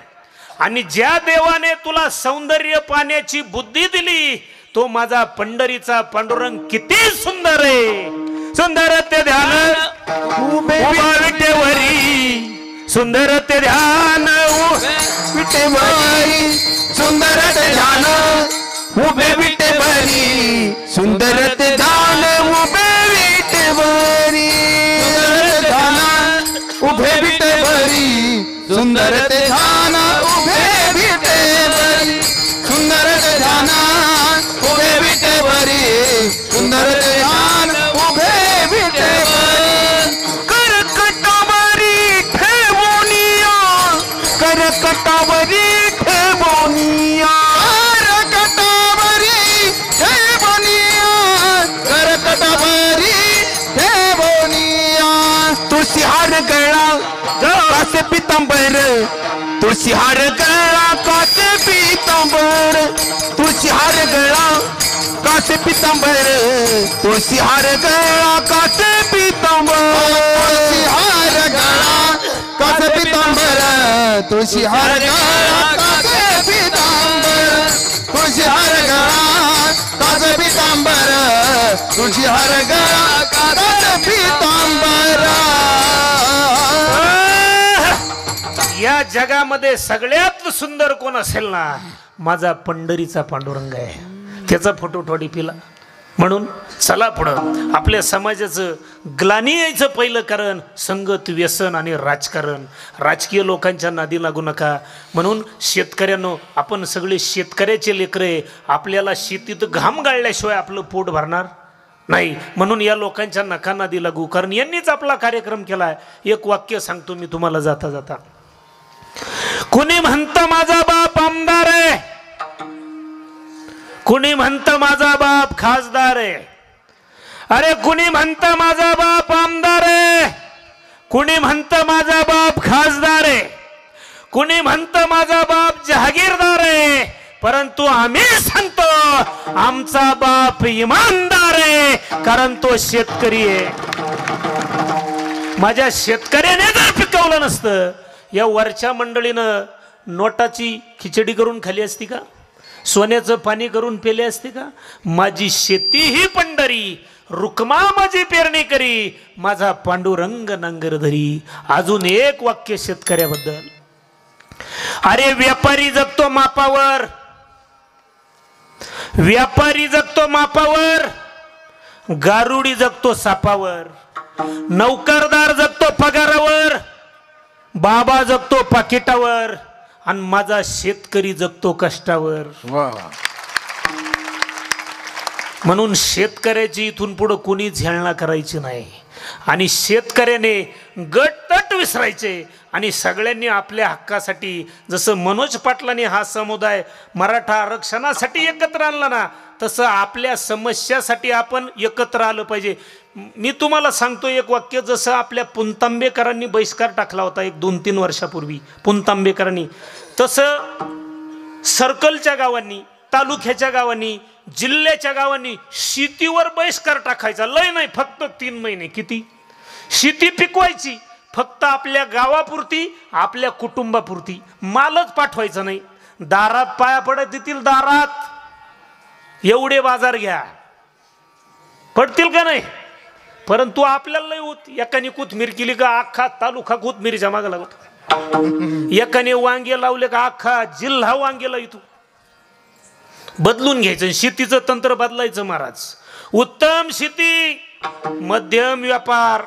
आणि ज्या देवाने तुला सौंदर्य पाण्याची बुद्धी दिली, तो माझा पंढरीचा पांडुरंग किती सुंदर आहे. सुंदर ते ध्यान उभा विटेवरी, सुंदर ते ध्यान
विटेवरी, सुंदर ते ध्यान उभे विटेवरी, सुंदर ते ध्यान उभे विटेवरी, उभे विटेवरी, सुंदर ते ध्यान उभे विटेवरी, सुंदर ते ध्यान उभे विटेवरी, सुंदर ते ध्यान उभे विटेवरी. करकटावरी ठेवोनिया, करकटावरी ठेवोनिया, करकटावरी ठेवोनिया, करकटावरी ठेवोनिया. तुळशी हार गळा कासे पितांबर, तुळशी हार गळा कासे पितांबर, तुळशी हार गळा कासे पितांबर, तुळशी हार गळा कासे पितांबर, तुळशी हार गळा कासे पितांबर, तुळशी हार गळा कासे पितांबर, तुळशी हार गळा कासे पितांबर, तुळशी हार गळा कासे पितांबर.
या जगामध्ये सगळ्यात सुंदर कोण असेल ना, माझा पंढरीचा पांडुरंग आहे, त्याचा फोटो थोडी पिला. म्हणून चला पुढं. आपल्या समाजाचं ग्लानी यायचं पहिलं कारण संगत, व्यसन आणि राजकारण. राजकीय लोकांच्या नादी लागू नका. म्हणून शेतकऱ्यांनो, आपण सगळे शेतकऱ्याचे लेकरे. आपल्याला शेतीत घाम गाळल्याशिवाय आपलं पोट भरणार नाही. म्हणून या लोकांच्या नका नादी लागू, कारण यांनीच आपला कार्यक्रम केलाय. एक वाक्य सांगतो मी तुम्हाला जाता जाता. कुणी म्हणतं माझा बाप आमदार आहे, कुणी म्हणतं माझा बाप खासदार आहे. अरे कुणी म्हणतं माझा बाप आमदार आहे, कुणी म्हणतं माझा बाप खासदार आहे, कुणी म्हणतं माझा बाप जहागीरदार आहे, परंतु आम्ही सांगतो आमचा बाप इमानदार आहे, कारण तो शेतकरी आहे. माझ्या शेतकऱ्याने जर पिकवलं नसतं, या वरच्या मंडळीनं नोटाची खिचडी करून खाली असती का? सोन्याचं पाणी करून पेले असते का? माझी शेती ही पंढरी, रुक्मा माझी पेरणी करी, माझा पांडुरंग नांगर धरी. अजून एक वाक्य शेतकऱ्याबद्दल. अरे व्यापारी जगतो मापावर, व्यापारी जगतो मापावर, गारुडी जगतो सापावर, नौकरदार जगतो पगारावर, बाबा जगतो पाकिटावर, आणि माझा शेतकरी जगतो कष्टावर. म्हणून शेतकऱ्याची इथून पुढे कोणी झेलना करायची नाही, आणि शेतकऱ्याने गटतट विसरायचे, आणि सगळ्यांनी आपल्या हक्कासाठी, जसं मनोज पाटलांनी हा समुदाय मराठा आरक्षणासाठी एकत्र आणला ना, तसं आपल्या समस्यासाठी आपण एकत्र आलं पाहिजे. मी तुम्हाला सांगतो एक वाक्य. जसं आपल्या पुणतांबेकरांनी बहिष्कार टाकला होता एक 2-3 वर्षापूर्वी, पुणतांबेकरांनी, तसं सर्कलच्या गावांनी, तालुक्याच्या गावांनी, जिल्ह्याच्या गावांनी शेतीवर बहिष्कार टाकायचा. लय नाही, फक्त 3 महिने. किती शेती पिकवायची? फक्त आपल्या गावापुरती, आपल्या कुटुंबापुरती. मालच पाठवायचं नाही. दारात पाया पडत येतील, दारात एवढे बाजार घ्या, पडतील का नाही? परंतु आपल्याला लय होत. एकाने कोथमीर केली का अख्खा तालुका कोथमिरीच्या मागे लागतो. एकाने वांगे लावले का अख्खा जिल्हा वांगे लावतो. बदलून घ्यायचं, शेतीचं तंत्र बदलायचं महाराज. उत्तम शेती, मध्यम व्यापार,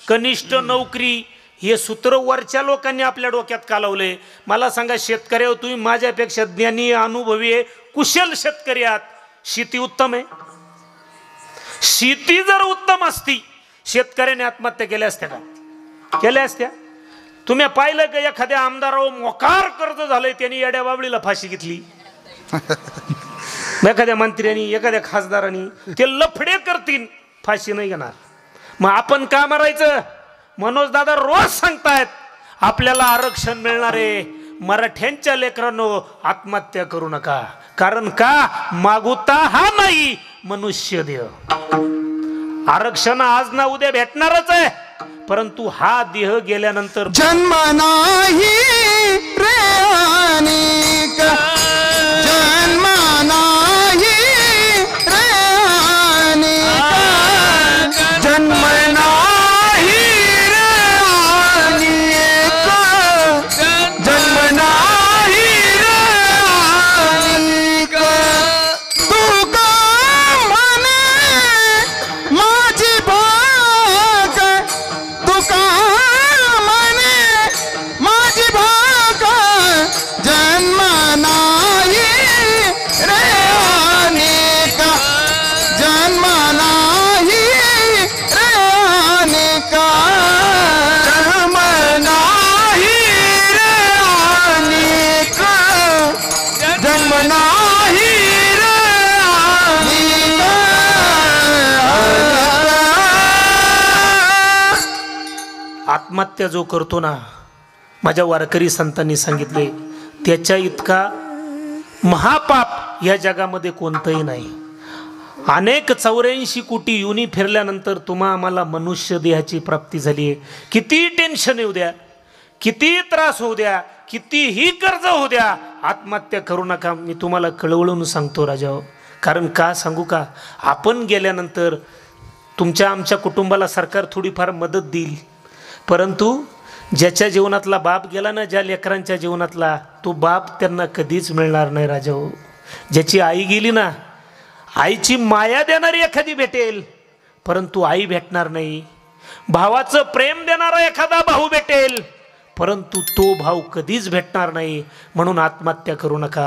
कनिष्ठ नोकरी, हे सूत्र वरच्या लोकांनी आपल्या डोक्यात कालवले. मला सांगा शेतकऱ्यावर, तुम्ही माझ्यापेक्षा ज्ञानी, अनुभवी आहे, कुशल शेतकरी आहात. शेती उत्तम आहे? शेती जर उत्तम असती, शेतकऱ्याने आत्महत्या केल्या असत्या का? केल्या असत्या. तुम्ही पाहिलं का एखाद्या आमदारावर मोकार कर्ज झालंय, त्यांनी येड्या बाबळीला फाशी घेतली? एखाद्या मंत्र्यांनी, एखाद्या खासदारांनी, ते लफडे करतील, फाशी नाही घेणार. मग आपण का मारायचं? मनोज दादा रोज सांगतायत आपल्याला आरक्षण मिळणार आहे. मराठ्यांच्या लेकरांनो, आत्महत्या करू नका. कारण का? मागुता हा नाही, मनुष्य देह. आरक्षण आज ना उद्या भेटणारच आहे, परंतु हा देह गेल्यानंतर
जन्म नाही रे अनेक, जन्म नाही रे अनेक, जन्म नाही रे अनेक, जन्म नाही रे अनेक. तू का म्हणे माझी भाग, तू का म्हणे माझी भाग, जन्म नाही रे अनेक, जन्म नाही रे अनेक, जन्म नाही रे अनेक, जन्म नाही रे अनेक.
आत्महत्या जो करतो ना, माझ्या वारकरी संतांनी सांगितले, त्याच्या इतका महापाप या जगामध्ये कोणतंही नाही. अनेक 84 कोटी युनी फिरल्यानंतर तुम्हा आम्हाला मनुष्य देहाची प्राप्ती झाली आहे. किती टेन्शन येऊ द्या, किती त्रास होऊ द्या, कितीही कर्ज होऊ द्या, आत्महत्या करू नका. मी तुम्हाला कळवळून सांगतो राजाओ. कारण का सांगू का? आपण गेल्यानंतर तुमच्या आमच्या कुटुंबाला सरकार थोडीफार मदत देईल, परंतु ज्याच्या जीवनातला बाप गेला ना, ज्या लेकरांच्या जीवनातला, तो बाप त्यांना कधीच मिळणार नाही राजा हो. ज्याची आई गेली ना, आईची माया देणारी एखादी भेटेल, परंतु आई भेटणार नाही. भावाचं प्रेम देणारा एखादा भाऊ भेटेल, परंतु तो भाऊ कधीच भेटणार नाही. म्हणून आत्महत्या करू नका.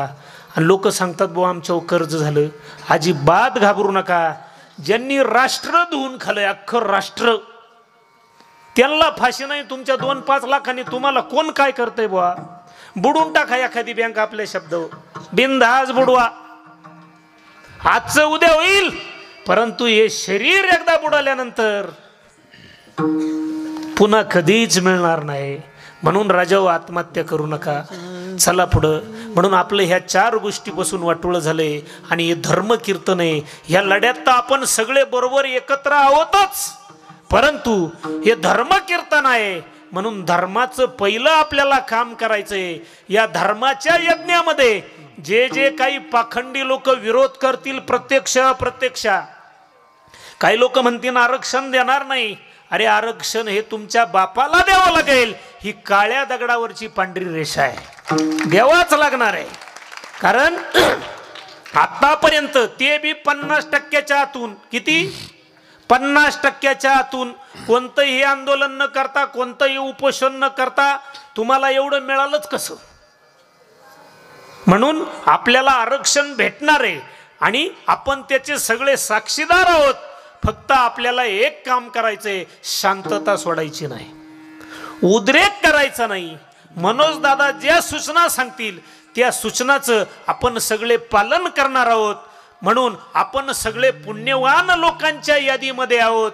आणि लोक सांगतात बुवा आमच्यावर कर्ज झालं, अजिबात घाबरू नका. ज्यांनी राष्ट्र धुवून खाल्लंय, अख्खं राष्ट्र, त्यांना फाशी नाही. तुमच्या 2-5 लाखांनी तुम्हाला कोण काय करतंय बुवा? बुडून टाका एखादी बँक आपल्या शब्द, बिनधास्त बुडवा. आजचं उद्या होईल, परंतु हे शरीर एकदा बुडाल्यानंतर पुन्हा कधीच मिळणार नाही. म्हणून राजाओ, आत्महत्या करू नका, चला पुढं. म्हणून आपलं ह्या 4 गोष्टीपासून वाटोळं झालंय. आणि हे धर्म कीर्तन आहे. ह्या लढ्यात तर आपण सगळे बरोबर एकत्र आहोतच, परंतु हे धर्म कीर्तन आहे. म्हणून धर्माचं पहिलं आपल्याला काम करायचंय. या धर्माच्या यज्ञामध्ये जे जे काही पाखंडी लोक विरोध करतील, प्रत्यक्ष अप्रत्यक्ष, काही लोक म्हणतील आरक्षण देणार नाही. अरे आरक्षण हे तुमच्या बापाला द्यावं लागेल. ही काळ्या दगडावरची पांढरी रेषा आहे, द्यावाच लागणार आहे. कारण आतापर्यंत ते बी 50% आतून, किती 50% आतून कोणतंही आंदोलन न करता, कोणतंही उपोषण न करता तुम्हाला एवढं मिळालंच कसं? म्हणून आपल्याला आरक्षण भेटणार आहे आणि आपण त्याचे सगळे साक्षीदार आहोत. फक्त आपल्याला एक काम करायचंय, शांतता सोडायची नाही, उद्रेक करायचा नाही. मनोज दादा ज्या सूचना सांगतील त्या सूचनाचं आपण सगळे पालन करणार आहोत. म्हणून आपण सगळे पुण्यवान लोकांच्या यादीमध्ये आहोत.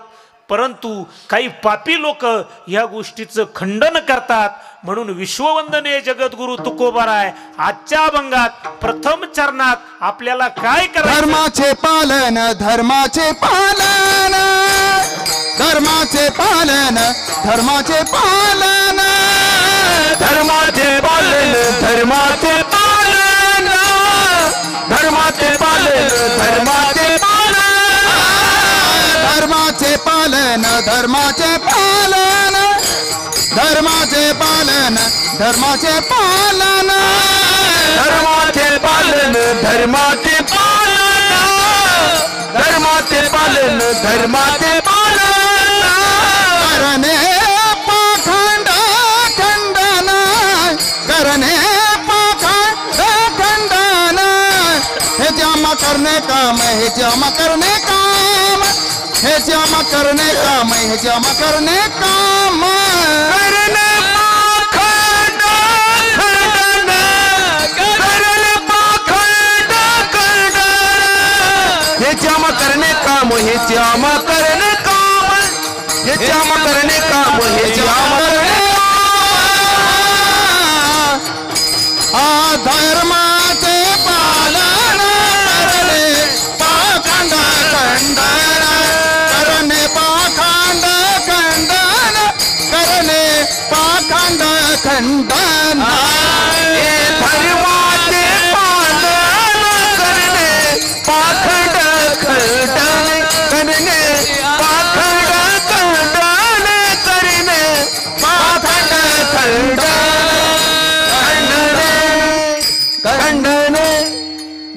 परंतु काही पापी लोक या गोष्टीचं खंडन करतात. म्हणून विश्ववंदनीय जगद्गुरु तुकोबाराय आजच्या अभंगात प्रथम चरणात आपल्याला काय करायचं?
धर्माचे पालन, धर्माचे पालन, धर्माचे पालन, धर्माचे पालन, धर्माचे पालन, धर्माचे पालन, धर्माचे पालन, धर्माचे पालन, धर्माचे पालन, धर्माचे पालन, धर्माचे पालन, धर्माचे पालन, धर्माचे पालन, धर्माचे पालन, धर्माचे पालन, धर्माचे पालन, करणे पाखंड खंडन, करणे पाखंड खंडन, हे जमा करने काम, हे जमा करने काम, हे जमा करने काम, हे जमा करने काम, करने पाखंड खंडन, करने पाखंड खंडन, हे जमा करने काम, हे जमा करने काम, हे जमा करने काम, हे जमा करने धर्माचे पालन करणे पाखंड खंडन, करणे पाखंड खंडन, करणे पाखंड खंडन, धर्माचे पालन करणे पाखंड खंडन, करणे पाखंड खंडन, करणे पाखंड खंडन,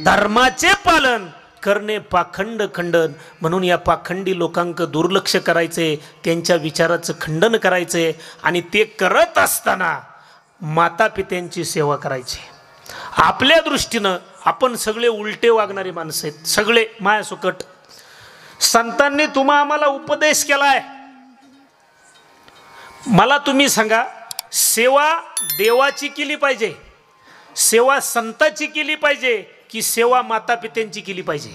धर्माचे पालन करणे पाखंड खंडन. म्हणून या पाखंडी लोकांक दुर्लक्ष करायचे, त्यांच्या विचाराचं खंडन करायचे आणि ते करत असताना माता पित्यांची सेवा करायची. आपल्या दृष्टीनं आपण सगळे उलटे वागणारी माणसं आहेत, सगळे मायासुकट. संतांनी आम्हाला उपदेश केलाय. मला तुम्ही सांगा, सेवा देवाची केली पाहिजे, सेवा संताची केली पाहिजे की सेवा माता पित्यांची केली पाहिजे?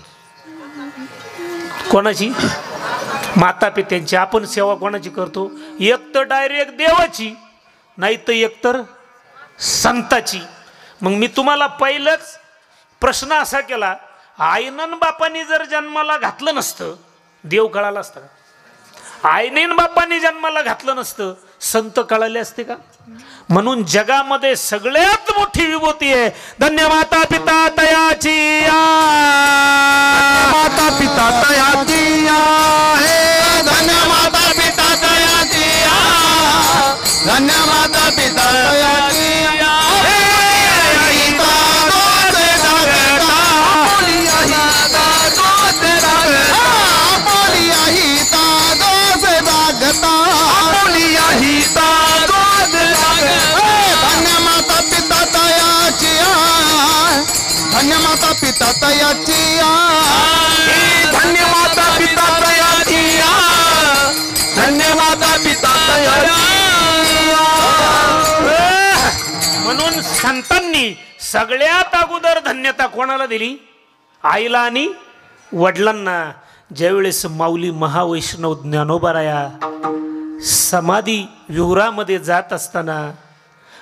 कोणाची? माता पित्यांची. आपण सेवा कोणाची करतो? एक तर डायरेक्ट देवाची, नाही तर एकतर संताची. मग मी तुम्हाला पहिलंच प्रश्न असा केला, आईनं बापांनी जर जन्माला घातलं नसतं, देव कळाला असता का? आईनं बापांनी जन्माला घातलं नसतं, संत कळाले असते का? म्हणून जगामध्ये सगळ्यात मोठी विभूती आहे धन्य माता पिता तयाची,
माता पिता तयाची आहे, धन्य माता पिता तयाची, धन्य माता पिता तयाची धन्य माता पिता तयाची धन्य माता पिता तयाची धन्य माता पिता
म्हणून संतांनी सगळ्यात अगोदर धन्यता कोणाला दिली? आईला आणि वडिलांना. ज्यावेळेस माऊली महावैष्णव ज्ञानोबाराया समाधी विहुरामध्ये जात असताना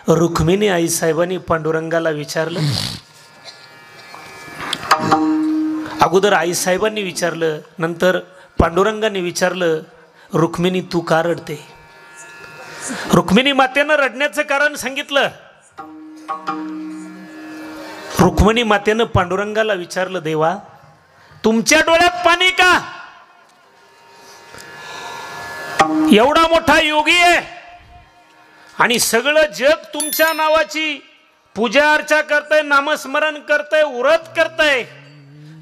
रुक्मिणी आई साहेबांनी पांडुरंगाला विचारलं. अगोदर आई साहेबांनी विचारलं, नंतर पांडुरंगाने विचारलं, रुक्मिणी तू का रडते? रुक्मिणी मातेनं रडण्याचं कारण सांगितलं. रुक्मिणी मातेनं पांडुरंगाला विचारलं, देवा तुमच्या डोळ्यात पाणी का? एवढा मोठा योगी आहे आणि सगळं जग तुमच्या नावाची पूजा अर्चा करतंय, नामस्मरण करतंय, व्रत करतंय.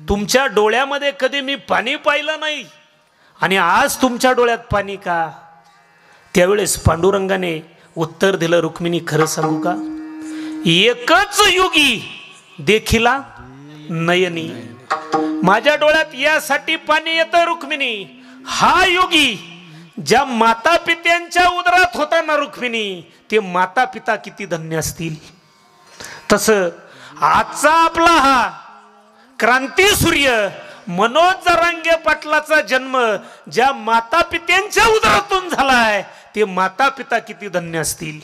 तुमच्या डोळ्यामध्ये कधी मी पाणी पाहिलं नाही आणि आज तुमच्या डोळ्यात पाणी का? त्यावेळेस पांडुरंगाने उत्तर दिलं, रुक्मिणी खरं सांगू का? एकच योगी देखिला नयनी. माझ्या डोळ्यात यासाठी पाणी येतं रुक्मिणी, हा योगी ज्या माता पित्यांच्या उदरात होता ना रुक्मिणी, ते माता पिता किती धन्य असतील. तसं आजचा आपला हा क्रांती सूर्य मनोज जरांगे पाटलाचा जन्म ज्या माता पित्यांच्या उदरातून झालाय, ते माता पिता किती धन्य असतील.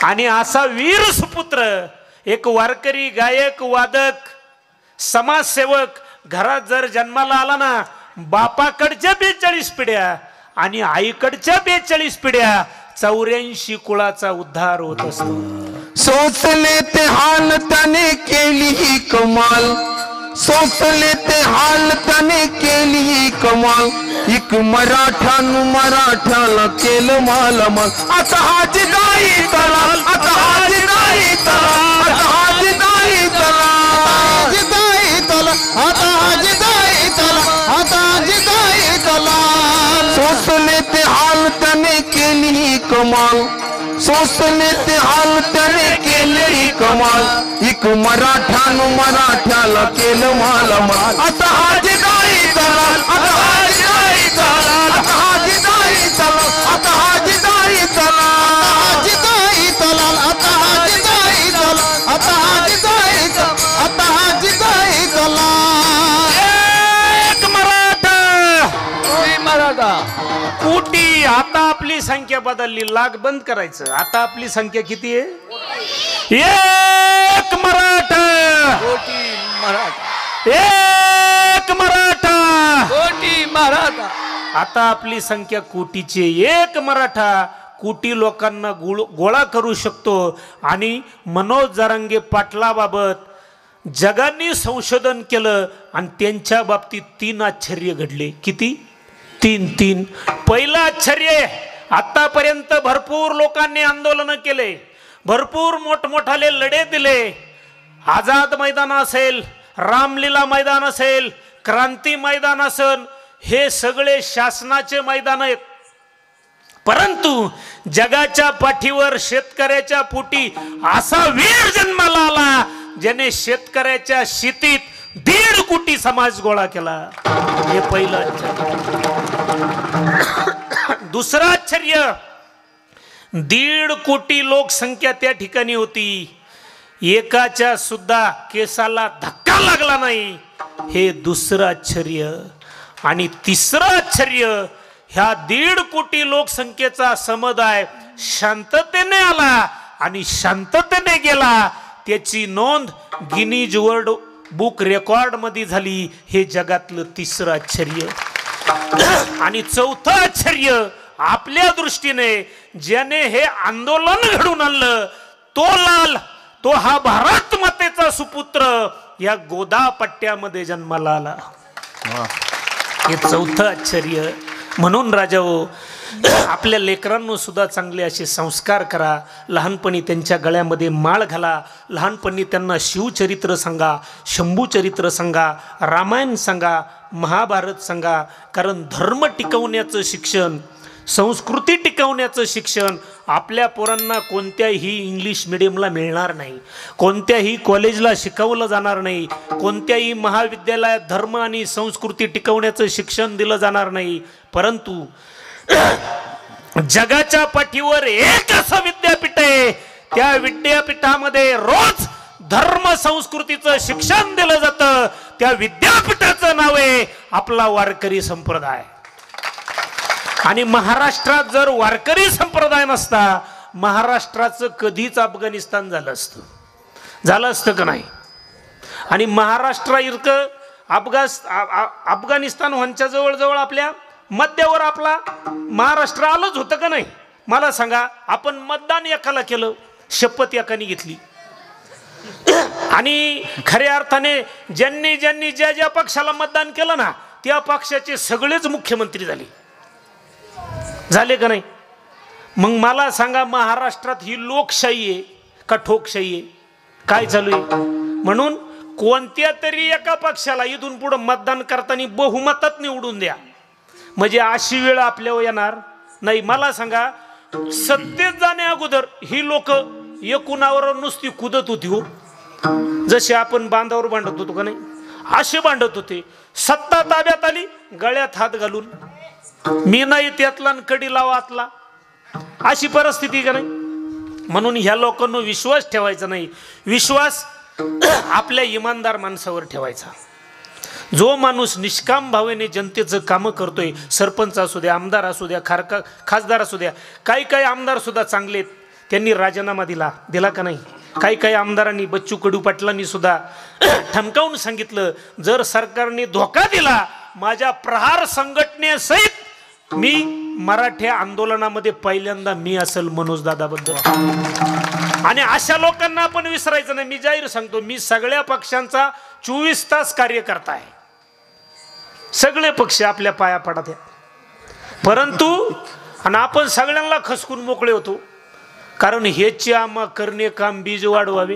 आणि असा वीर सुपुत्र, एक वारकरी, गायक, वादक, समाजसेवक घरात जर जन्माला आला ना, बापाकडच्या 42 पिढ्या आणि आईकडच्या 42 पिढ्या, 84 कुळाचा उद्धार होत असतो.
सोचले ते हाल त्याने केली ही कमाल, सोचले ते हाल त्याने केली ही कमाल. एक मराठ्याला केलं मालमाल. आता हा जिजाई तलाल, आता हा जिजाई तलाल, आता हा जिजाई तलाल, जिजाई तलाल, आता हा जिजाई तलाल, आता जिजाई तलाल. सोचले ते हाल त्याने केली ही कमाल, सोचले ते हाल त्याने केले ही कमाल. एक मराठ्याला केलं मालमाल. आता हा जिजाई तलाल, आता हा जिजाई तलाल, आता हा जिजाई तलाल, आता हा जिजाई तलाल, जिजाई तलाल, आता हा जिजाई तलाल, आता हा जिजाई तलाल, आता हा जिजाई तलाल.
एक
मराठा
कोटी. आता आपली संख्या बदलली, लाख बंद करायचं. आता आपली संख्या किती आहे? एक मराठा, एक मराठा,
कोटी मराठा.
आता आपली संख्या कोटीची. एक मराठा कोटी लोकांना गोळा करू शकतो. आणि मनोज जरांगे पाटलाबाबत जगांनी संशोधन केलं आणि त्यांच्या बाबतीत 3 आश्चर्य घडले. किती? 3. पहिलं आश्चर्य, आतापर्यंत भरपूर लोकांनी आंदोलन केले, भरपूर मोठमोठाले लढे दिले. आझाद मैदान असेल, रामलीला मैदान असेल, क्रांती मैदान असेल, हे सगळे शासनाचे मैदान आहेत. परंतु जगाच्या पाठीवर शेतकऱ्याच्या पोटी असा वीर जन्माला आला ज्याने शेतकऱ्याच्या शेतीत 1.5 कोटी समाज गोळा केला. हे पहिलं आश्चर्य. दुसरं आश्चर्य, 1.5 कोटी लोकसंख्या त्या ठिकाणी होती, एकाच्या सुद्धा केसाला धक्का लागला नाही. हे दुसरं आश्चर्य. आणि तिसरं आश्चर्य, ह्या 1.5 कोटी लोकसंख्येचा समुदाय शांततेने आला आणि शांततेने गेला. त्याची नोंद गिनीज वर्ल्ड बुक रेकॉर्ड मध्ये झाली. हे जगातलं तिसरं आश्चर्य. आणि चौथं आश्चर्य, आपल्या दृष्टीने ज्याने हे आंदोलन घडून आणलं, तो लाल, तो हा भारत मातेचा सुपुत्र या गोदा पट्ट्यामध्ये जन्माला आला. हे चौथं आश्चर्य. म्हणून राजाओ, आपल्या लेकरांना सुद्धा चांगले असे संस्कार करा. लहानपणी त्यांच्या गळ्यामध्ये माळ घाला. लहानपणी त्यांना शिवचरित्र सांगा, शंभूचरित्र सांगा, रामायण सांगा, महाभारत सांगा. कारण धर्म टिकवण्याचं शिक्षण, संस्कृती टिकवण्याचं शिक्षण आपल्या पोरांना कोणत्याही इंग्लिश मिडियमला मिळणार नाही, कोणत्याही कॉलेजला शिकवलं जाणार नाही, कोणत्याही महाविद्यालयात धर्म आणि संस्कृती टिकवण्याचं शिक्षण दिलं जाणार नाही. परंतु जगाच्या पाठीवर एक असं विद्यापीठ आहे, त्या विद्यापीठामध्ये रोज धर्म संस्कृतीचं शिक्षण दिलं जातं. त्या विद्यापीठाचं नाव आहे आपला वारकरी संप्रदाय. आणि महाराष्ट्रात जर वारकरी संप्रदाय नसता, महाराष्ट्राचं कधीच अफगाणिस्तान झालं असतं का नाही? आणि महाराष्ट्र इतकं अफगाणिस्तान व्हायच्या जवळजवळ आपल्या मध्यावर आपला महाराष्ट्र आलंच होतं का नाही? मला सांगा, आपण मतदान एकाला केलं, शपथ एकाने घेतली, आणि खऱ्या अर्थाने ज्यांनी ज्या ज्या पक्षाला मतदान केलं ना, त्या पक्षाचे सगळेच मुख्यमंत्री झाले का नाही? मग मला सांगा, महाराष्ट्रात ही लोकशाही आहे का ठोकशाही आहे? काय चालू आहे? म्हणून कोणत्या तरी एका पक्षाला इथून पुढे मतदान करताना बहुमतात निवडून द्या, म्हणजे अशी वेळ आपल्यावर येणार नाही. मला सांगा, सत्तेत जाण्या अगोदर ही लोक एकूणावर नुसती कुदत होती हो, जसे आपण बांधावर बांधत होतो का नाही, असे बांधत होते. सत्ता ताब्यात आली, गळ्यात हात घालून मी नाही त्यातला कडी लावातला, अशी परिस्थिती का नाही? म्हणून ह्या लोकांना विश्वास ठेवायचा नाही. विश्वास आपल्या इमानदार माणसावर ठेवायचा. जो माणूस निष्काम भावेने जनतेचं कामं करतोय, सरपंच असू द्या, आमदार असू द्या, खासदार असू द्या. काही आमदार सुद्धा चांगले, त्यांनी राजीनामा दिला का नाही? काही आमदारांनी, बच्चू कडू पाटलांनी सुद्धा ठणकावून सांगितलं, जर सरकारने धोका दिला, माझ्या प्रहार संघटनेसहित मी मराठा आंदोलनामध्ये पहिल्यांदा मी असेल मनोज दादाबद्दल. आणि अशा लोकांना आपण विसरायचं नाही. मी जाहीर सांगतो, मी सगळ्या पक्षांचा 24 तास कार्यकर्ता आहे. सगळे पक्ष आपल्या पाया पडत आहेत, परंतु आणि आपण सगळ्यांना खसकून मोकळे होतो. कारण हेचे आम्हा करणे काम बीज वाढवावे,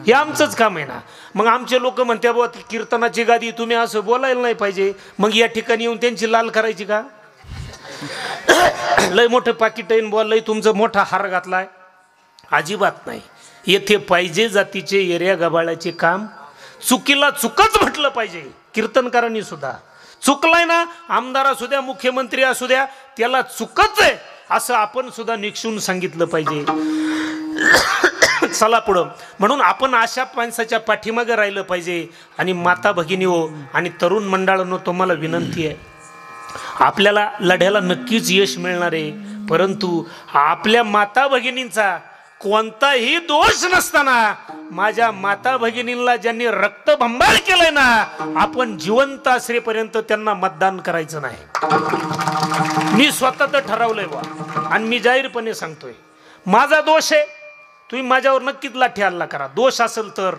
हे आमचंच काम आहे ना. मग आमचे लोक म्हणते, बुवा ती कीर्तनाची गादी, तुम्ही असं बोलायला नाही पाहिजे. मग या ठिकाणी येऊन त्यांची लाल करायची का? लय मोठं पाकिट येईन बुवा, लय तुमचं मोठा हार घातलाय, अजिबात नाही. येथे पाहिजे जातीचे एरिया गबाळाचे काम, चुकीला चुकच म्हटलं पाहिजे. कीर्तनकारांनी सुद्धा चुकलाय ना, आमदार असू द्या, मुख्यमंत्री असू द्या, त्याला चुकच आहे असं आपण सुद्धा निक्षून सांगितलं पाहिजे. चला पुढं. म्हणून आपण अशा माणसाच्या पाठीमागे राहिलं पाहिजे. आणि माता भगिनीओ आणि तरुण मंडळांनो, तुम्हाला विनंती आहे, आपल्याला लढ्याला नक्कीच यश मिळणार आहे, परंतु आपल्या माता भगिनींचा कोणताही दोष नसताना माझ्या माता भगिनींना ज्यांनी रक्तबंबाळ केलंय ना, आपण जिवंत असेपर्यंत त्यांना मतदान करायचं नाही. मी स्वतः तर ठरवलंय बा, आणि मी जाहीरपणे सांगतोय, माझा दोष आहे, तुम्ही माझ्यावर नक्कीच लाठी हल्ला करा. दोष असेल तर,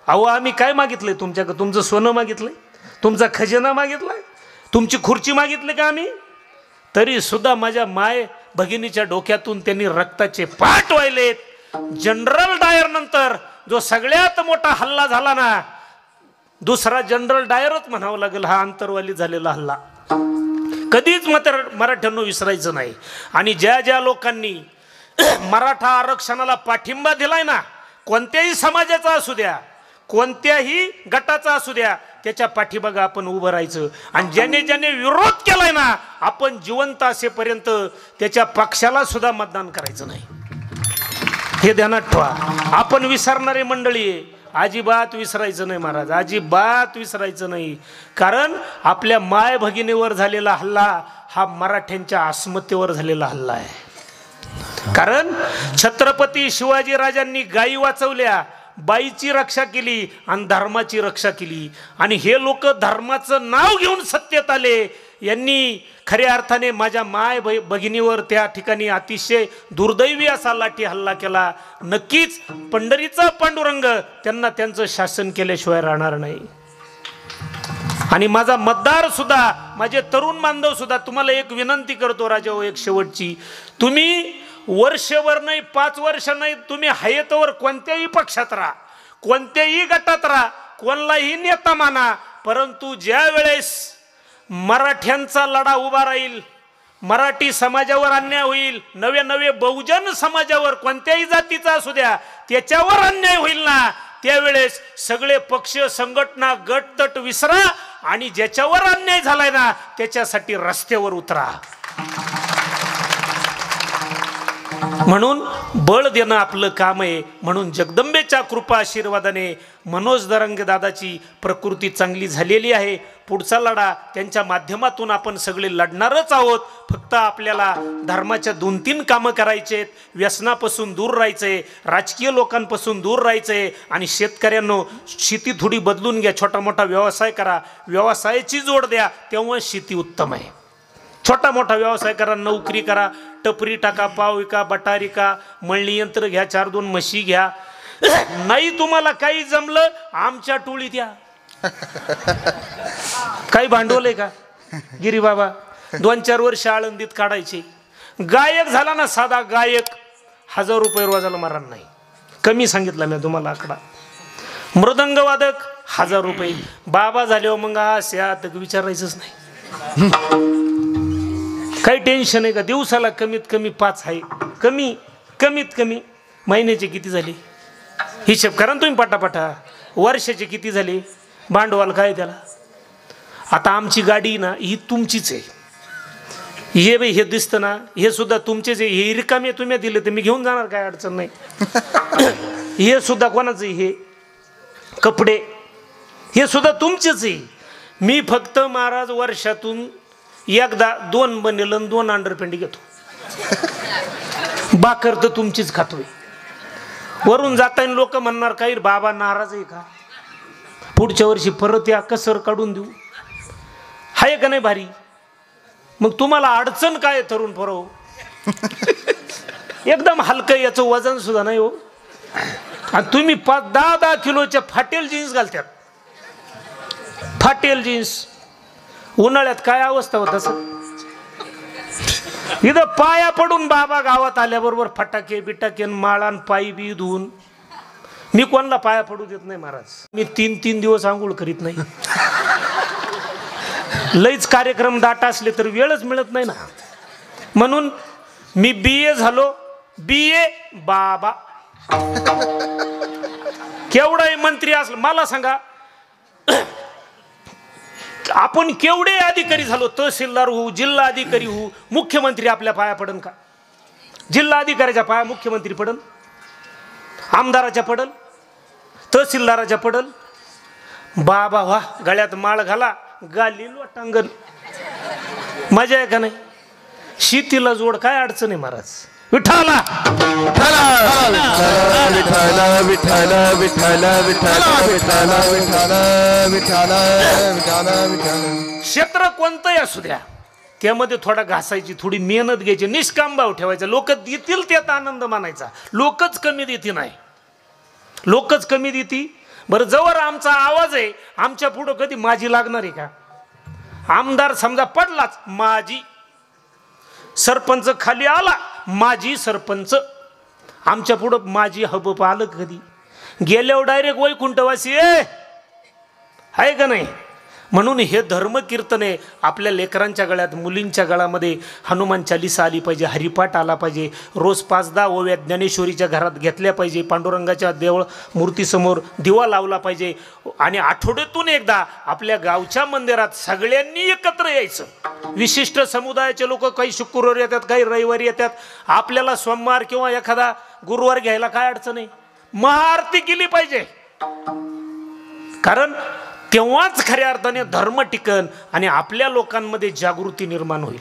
अहो आम्ही काय मागितलंय तुमच्याकडे? तुमचं सोनं मागितलंय, तुमचा खजिना मागितलाय, तुमची खुर्ची मागितली का आम्ही? तरी सुद्धा माझ्या माय भगिनीच्या डोक्यातून त्यांनी रक्ताचे पाट वाहिलेत. जनरल डायर नंतर जो सगळ्यात मोठा हल्ला झाला ना, दुसरा जनरल डायरच म्हणावं लागेल, हा अंतरवाली झालेला हल्ला कधीच मराठ्यांना विसरायचं नाही. आणि ज्या लोकांनी मराठा आरक्षणाला पाठिंबा दिलाय ना, कोणत्याही समाजाचा असू द्या, कोणत्याही गटाचा असू द्या, त्याच्या पाठीमागे आपण उभं राहायचं. आणि ज्याने विरोध केलाय ना, आपण जिवंत असेपर्यंत त्याच्या पक्षाला सुद्धा मतदान करायचं नाही. हे ध्यानात ठेवा. आपण विसरणारे मंडळी आहे, अजिबात विसरायचं नाही महाराज, अजिबात विसरायचं नाही. कारण आपल्या माय भगिनीवर झालेला हल्ला हा मराठ्यांच्या अस्मितेवर झालेला हल्ला आहे. कारण छत्रपती शिवाजी राजांनी गायी वाचवल्या, बाईची रक्षा केली आणि धर्माची रक्षा केली. आणि हे लोक धर्माचं नाव घेऊन सत्तेत आले. यांनी खऱ्या अर्थाने माझ्या माय भगिनीवर त्या ठिकाणी अतिशय दुर्दैवी असा लाठी हल्ला केला. नक्कीच पंढरीचा पांडुरंग त्यांना त्यांचं शासन केल्याशिवाय राहणार नाही. आणि माझा मतदार सुद्धा, माझे तरुण बांधव सुद्धा, तुम्हाला एक विनंती करतो राजा, एक शेवटची, तुम्ही वर्षभर नाही, 5 वर्ष नाही, तुम्ही हयतवर कोणत्याही पक्षात राहा, कोणत्याही गटात राहा, कोणलाही नेता माना, परंतु ज्या वेळेस मराठ्यांचा लढा उभा राहील, मराठी समाजावर अन्याय होईल, नवे नवे बहुजन समाजावर कोणत्याही जातीचा असू द्या त्याच्यावर अन्याय होईल ना, त्यावेळेस सगळे पक्ष संघटना गटतट विसरा आणि ज्याच्यावर अन्याय झालाय ना त्याच्यासाठी रस्त्यावर उतरा. म्हणून बळ देणं आपलं काम आहे. म्हणून जगदंबेच्या कृपा आशीर्वादाने मनोज दरंगे दादाची प्रकृती चांगली झालेली आहे. पुढचा लढा त्यांच्या माध्यमातून आपण सगळे लढणारच आहोत. फक्त आपल्याला धर्माच्या 2-3 कामं करायचे आहेत, व्यसनापासून दूर राहायचंय, राजकीय लोकांपासून दूर राहायचंय आणि शेतकऱ्यांनो शेती थोडी बदलून घ्या, छोटा मोठा व्यवसाय करा, व्यवसायाची जोड द्या, तेव्हा शेती उत्तम आहे. छोटा मोठा व्यवसाय करा, नोकरी करा, टपरी टाका, पाव विका, बटार विका, मळणी यंत्र घ्या, 4-2 म्हशी घ्या. नाही तुम्हाला काही जमलं आमच्या टोळीत या. काही भांडवल आहे का गिरी बाबा? 2-4 वर्ष आळंदीत काढायचे. गायक झाला ना साधा गायक, 1000 रुपये रोजाला मरण नाही. कमी सांगितलं मी तुम्हाला आकडा. मृदंग वादक 1000 रुपये. बाबा झाल्यावर मग अशा तक विचारायचंच नाही. काही टेन्शन आहे का? दिवसाला कमीत कमी 5 आहे. कमीत कमी महिन्याचे किती झाले हिशेब करा तुम्ही पटापटा. वर्षाचे किती झाले? भांडवल काय त्याला? आता आमची गाडी ना ही तुमचीच आहे. हे बाई हे दिसतं ना हे सुद्धा तुमचेच आहे. हे रिकामे तुम्ही दिले तर मी घेऊन जाणार, काय अडचण नाही. हे सुद्धा कोणाचं आहे? हे कपडे हे सुद्धा तुमचेच आहे. मी फक्त महाराज वर्षातून एकदा 2 बनेल 2 अंडरपेंडी घेतो. बाकर तर तुमचीच खातोय. वरून जाताना लोक म्हणणार काही बाबा नाराज आहे का, पुढच्या वर्षी परत या कसर काढून देऊ. हाय का नाही भारी? मग तुम्हाला अडचण काय तरुण पोरं? एकदम हलकं, याचं वजन सुद्धा नाही हो. आणि तुम्ही 5-10 किलोच्या फाटेल जीन्स घालतात. फाटेल जीन्स उन्हाळ्यात काय अवस्था होत असं? इथं पाया पडून बाबा गावात आल्याबरोबर फटाके बिटाके माळान पायी बी धुवून. मी कोणाला पाया पडू देत नाही महाराज. मी 3 दिवस आंघोळ करीत नाही. लईच कार्यक्रम दाट असले तर वेळच मिळत नाही ना. म्हणून मी BA झालो. BA बाबा केवढाही मंत्री असलं मला सांगा, आपण केवढे अधिकारी झालो, तहसीलदार होऊ, जिल्हा अधिकारी होऊ, मुख्यमंत्री आपल्या पाया पडन का? जिल्हा अधिकाऱ्याच्या पाया मुख्यमंत्री पडन? आमदाराच्या पडल? तहसीलदाराच्या पडल? बाबा वा, गळ्यात माळ घाला, गाली लोटांगण, मजा आहे का नाही? शेतीला जोड, काय अडचण आहे महाराज? विठाला क्षेत्र कोणतंही असू द्या, त्यामध्ये थोडा घासायची, थोडी मेहनत घ्यायची, निष्काम भाव ठेवायचा. लोक देतील त्यात आनंद मानायचा. लोकच कमी देती नाही, लोकच कमी देती. बरं, जवळ आमचा आवाज आहे, आमच्या पुढं कधी माझी लागणार आहे का? आमदार समजा पडलाच, माझी. सरपंच खाली आला, माझी सरपंच. आमच्या पुढं माझी हब आलं कधी? गेल्यावर डायरेक्ट वैकुंठवासी आहे का नाही? म्हणून हे धर्मकीर्तन आहे. आपल्या लेकरांच्या गळ्यात, मुलींच्या गळ्यामध्ये हनुमान चालीसा आली पाहिजे, हरिपाठ आला पाहिजे. रोज 5-10 ओव्या ज्ञानेश्वरीच्या घरात घेतल्या पाहिजे. पांडुरंगाच्या देवळ मूर्तीसमोर दिवा लावला पाहिजे. आणि आठवड्यातून एकदा आपल्या गावच्या मंदिरात सगळ्यांनी एकत्र यायचं. विशिष्ट समुदायाचे लोक काही शुक्रवार येतात, काही रविवारी येतात. आपल्याला सोमवार किंवा एखादा गुरुवार घ्यायला काय अडचण आहे? महाआरती केली पाहिजे. कारण तेव्हाच खऱ्या अर्थाने धर्म टिकन आणि आपल्या लोकांमध्ये जागृती निर्माण होईल.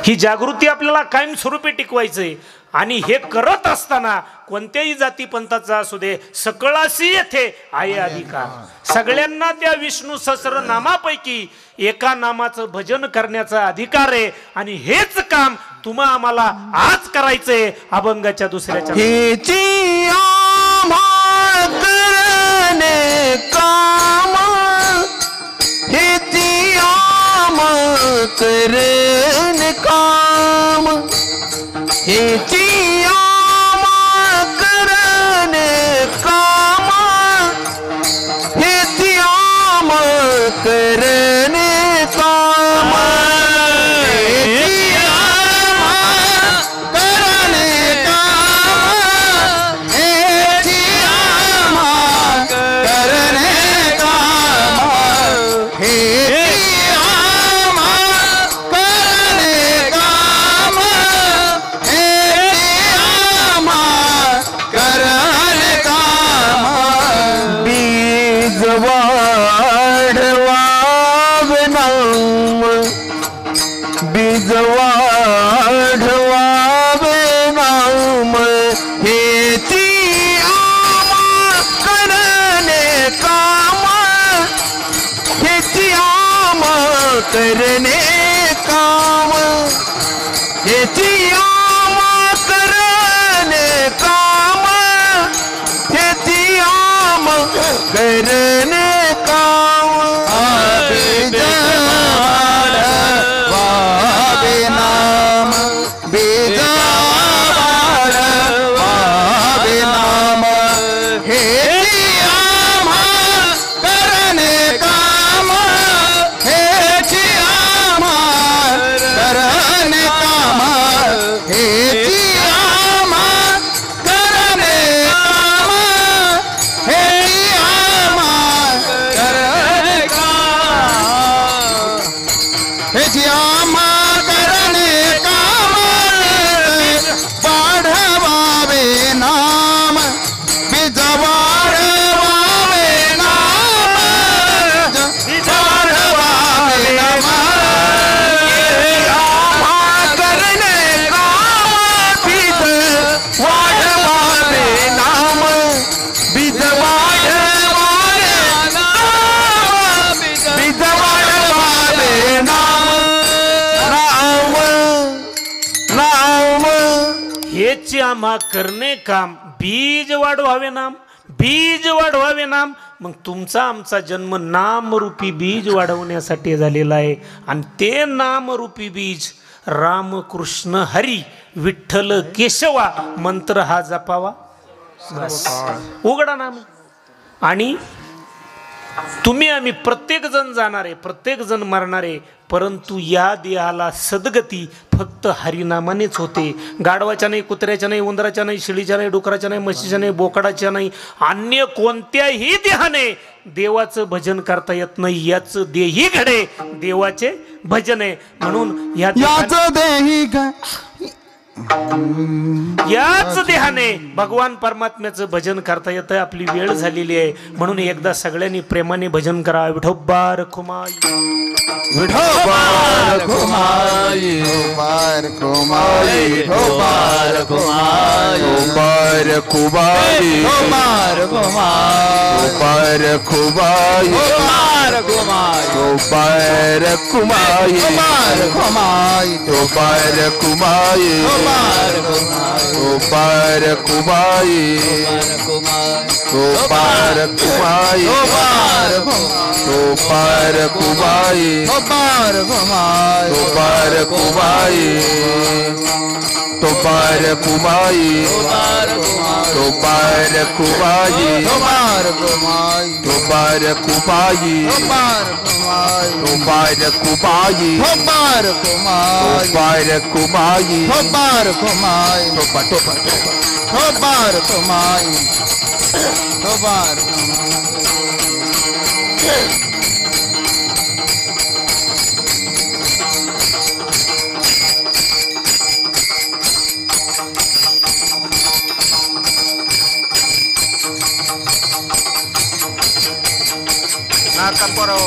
ही जागृती आपल्याला कायमस्वरूपी टिकवायचंय. आणि हे करत असताना कोणत्याही जाती पंथाचा असू दे, सकळाशी येथे आहे अधिकार. सगळ्यांना त्या विष्णू सहस्रनामापैकी एका नामाचं भजन करण्याचा अधिकार आहे. आणि हेच काम तुम्हा आम्हाला आज करायचंय. अभंगाच्या दुसऱ्याच्या
काम करेन काम हेची आमा करेन काम हेची आमा करेन काम हेची आमा करेन काम हेची आमा करेन काम हेची करने काम हेची आमा करने काम हेची आमा करने काम बीजवाड वावे नाम बीजवाड वावे नाम हेची आमा करने काम हेची आमा करने काम हेची आमा करने काम हेची आमा करने काम हेची आमा करने काम वाढवावे नाम बीजवाड वावे नाम वाढवावे नाम आमा करने काम बीज वाढवावे नाम बीज वाढवावे नाम बीज वाढवावे नाम नाम नाम
हेच आम्हा करणे काम बीज वाढवावे नाम बीज वाढवावे नाम. मग तुमचा आमचा जन्म नामरूपी बीज वाढवण्यासाठी झालेला आहे आणि ते नामरूपी बीज रामकृष्ण हरी विठ्ठल केशवा मंत्र हा जपावा. उघडा नाम आणि तुम्ही आम्ही प्रत्येक जण जाणारे प्रत्येक जण मरणारे परंतु या देहाला सद्गती फक्त हरिनामानेच होते. गाढवाच्या नाही कुत्र्याच्या नाही उंदराच्या नाही शिळीच्या नाही डुकराच्या नाही म्हशीच्या नाही बोकडाच्या नाही अन्य कोणत्याही देहाने देवाचं भजन करता येत नाही. याच देही घडे देवाचे भजन आहे म्हणून
याच देही
याच देहाने भगवान परमात्म्याचं भजन करता येतं. आपली वेळ झालेली आहे म्हणून एकदा सगळ्यांनी प्रेमाने भजन करा. विठोबा रखुमाई
विठोबा रखुमाई विठोबा रखुमाई विठोबा रखुमाई विठोबा रखुमाई विठोबा रखुमाई गोपार कुमाई गोपार कुमाई गोपार कुमाई गोपार कुमाई गोपार कुमाई गोपार कुमाई गोपार कुमाई गोपार कुमाई गोपार कुमाई गोपार कुमाई टोपा टोपा गोपार कुमाई गोपार नाका परो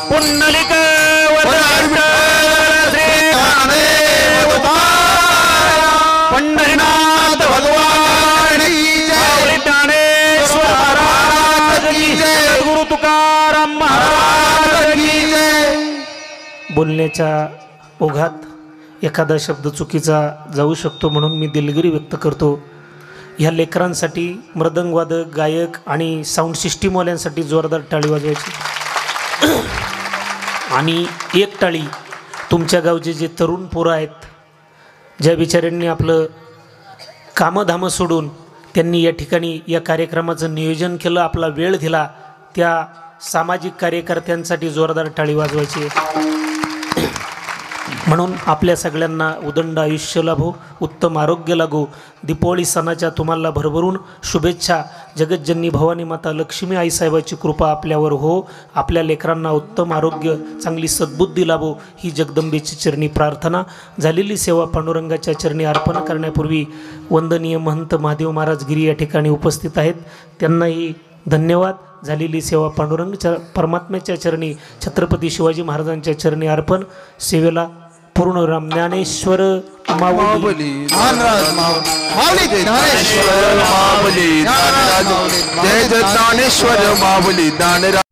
पुंडलिक वरद श्री ज्ञानदेव पंढरीनाथ भगवान की जय, ज्ञानेश्वर महाराज की जय, गुरु तुकाराम महाराज की जय. बोलण्याच्या ओघात एखादा शब्द चुकीचा जाऊ शकतो म्हणून मी दिलगिरी व्यक्त करतो. ह्या लेकरांसाठी मृदंगवादक, गायक आणि साऊंड सिस्टीमवाल्यांसाठी जोरदार टाळी वाजवायची. आणि एक टाळी तुमच्या गावचे जे तरुण पोरं आहेत, ज्या बिचाऱ्यांनी आपलं कामधामं सोडून त्यांनी या ठिकाणी या कार्यक्रमाचं नियोजन केलं, आपला वेळ दिला, त्या सामाजिक कार्यकर्त्यांसाठी जोरदार टाळी वाजवायची. म्हणून आपल्या सगळ्यांना उदंड आयुष्य लाभो, उत्तम आरोग्य लागो. दीपावली सणाच्या तुम्हाला भरभरून शुभेच्छा. जगज्जननी भवानी माता लक्ष्मी आईसाहेबाची कृपा आपल्यावर हो. आपल्या लेकरांना उत्तम आरोग्य, चांगली सद्बुद्धी लाभो ही जगदंबेची चरणी प्रार्थना. झालेली सेवा पांडुरंगाच्या चरणी अर्पण करण्यापूर्वी वंदनीय महंत महादेव महाराज गिरी या ठिकाणी उपस्थित आहेत. त्यांनाही धन्यवाद. झालेली सेवा पांडुरंगाच्या परमात्म्याच्या चरणी, छत्रपती शिवाजी महाराजांच्या चरणी अर्पण. सेवेला पूर्ण राम ज्ञानेश्वर माऊली
ज्ञानेश्वर माऊली, जय ज्ञानेश्वर माऊली, ज्ञानराज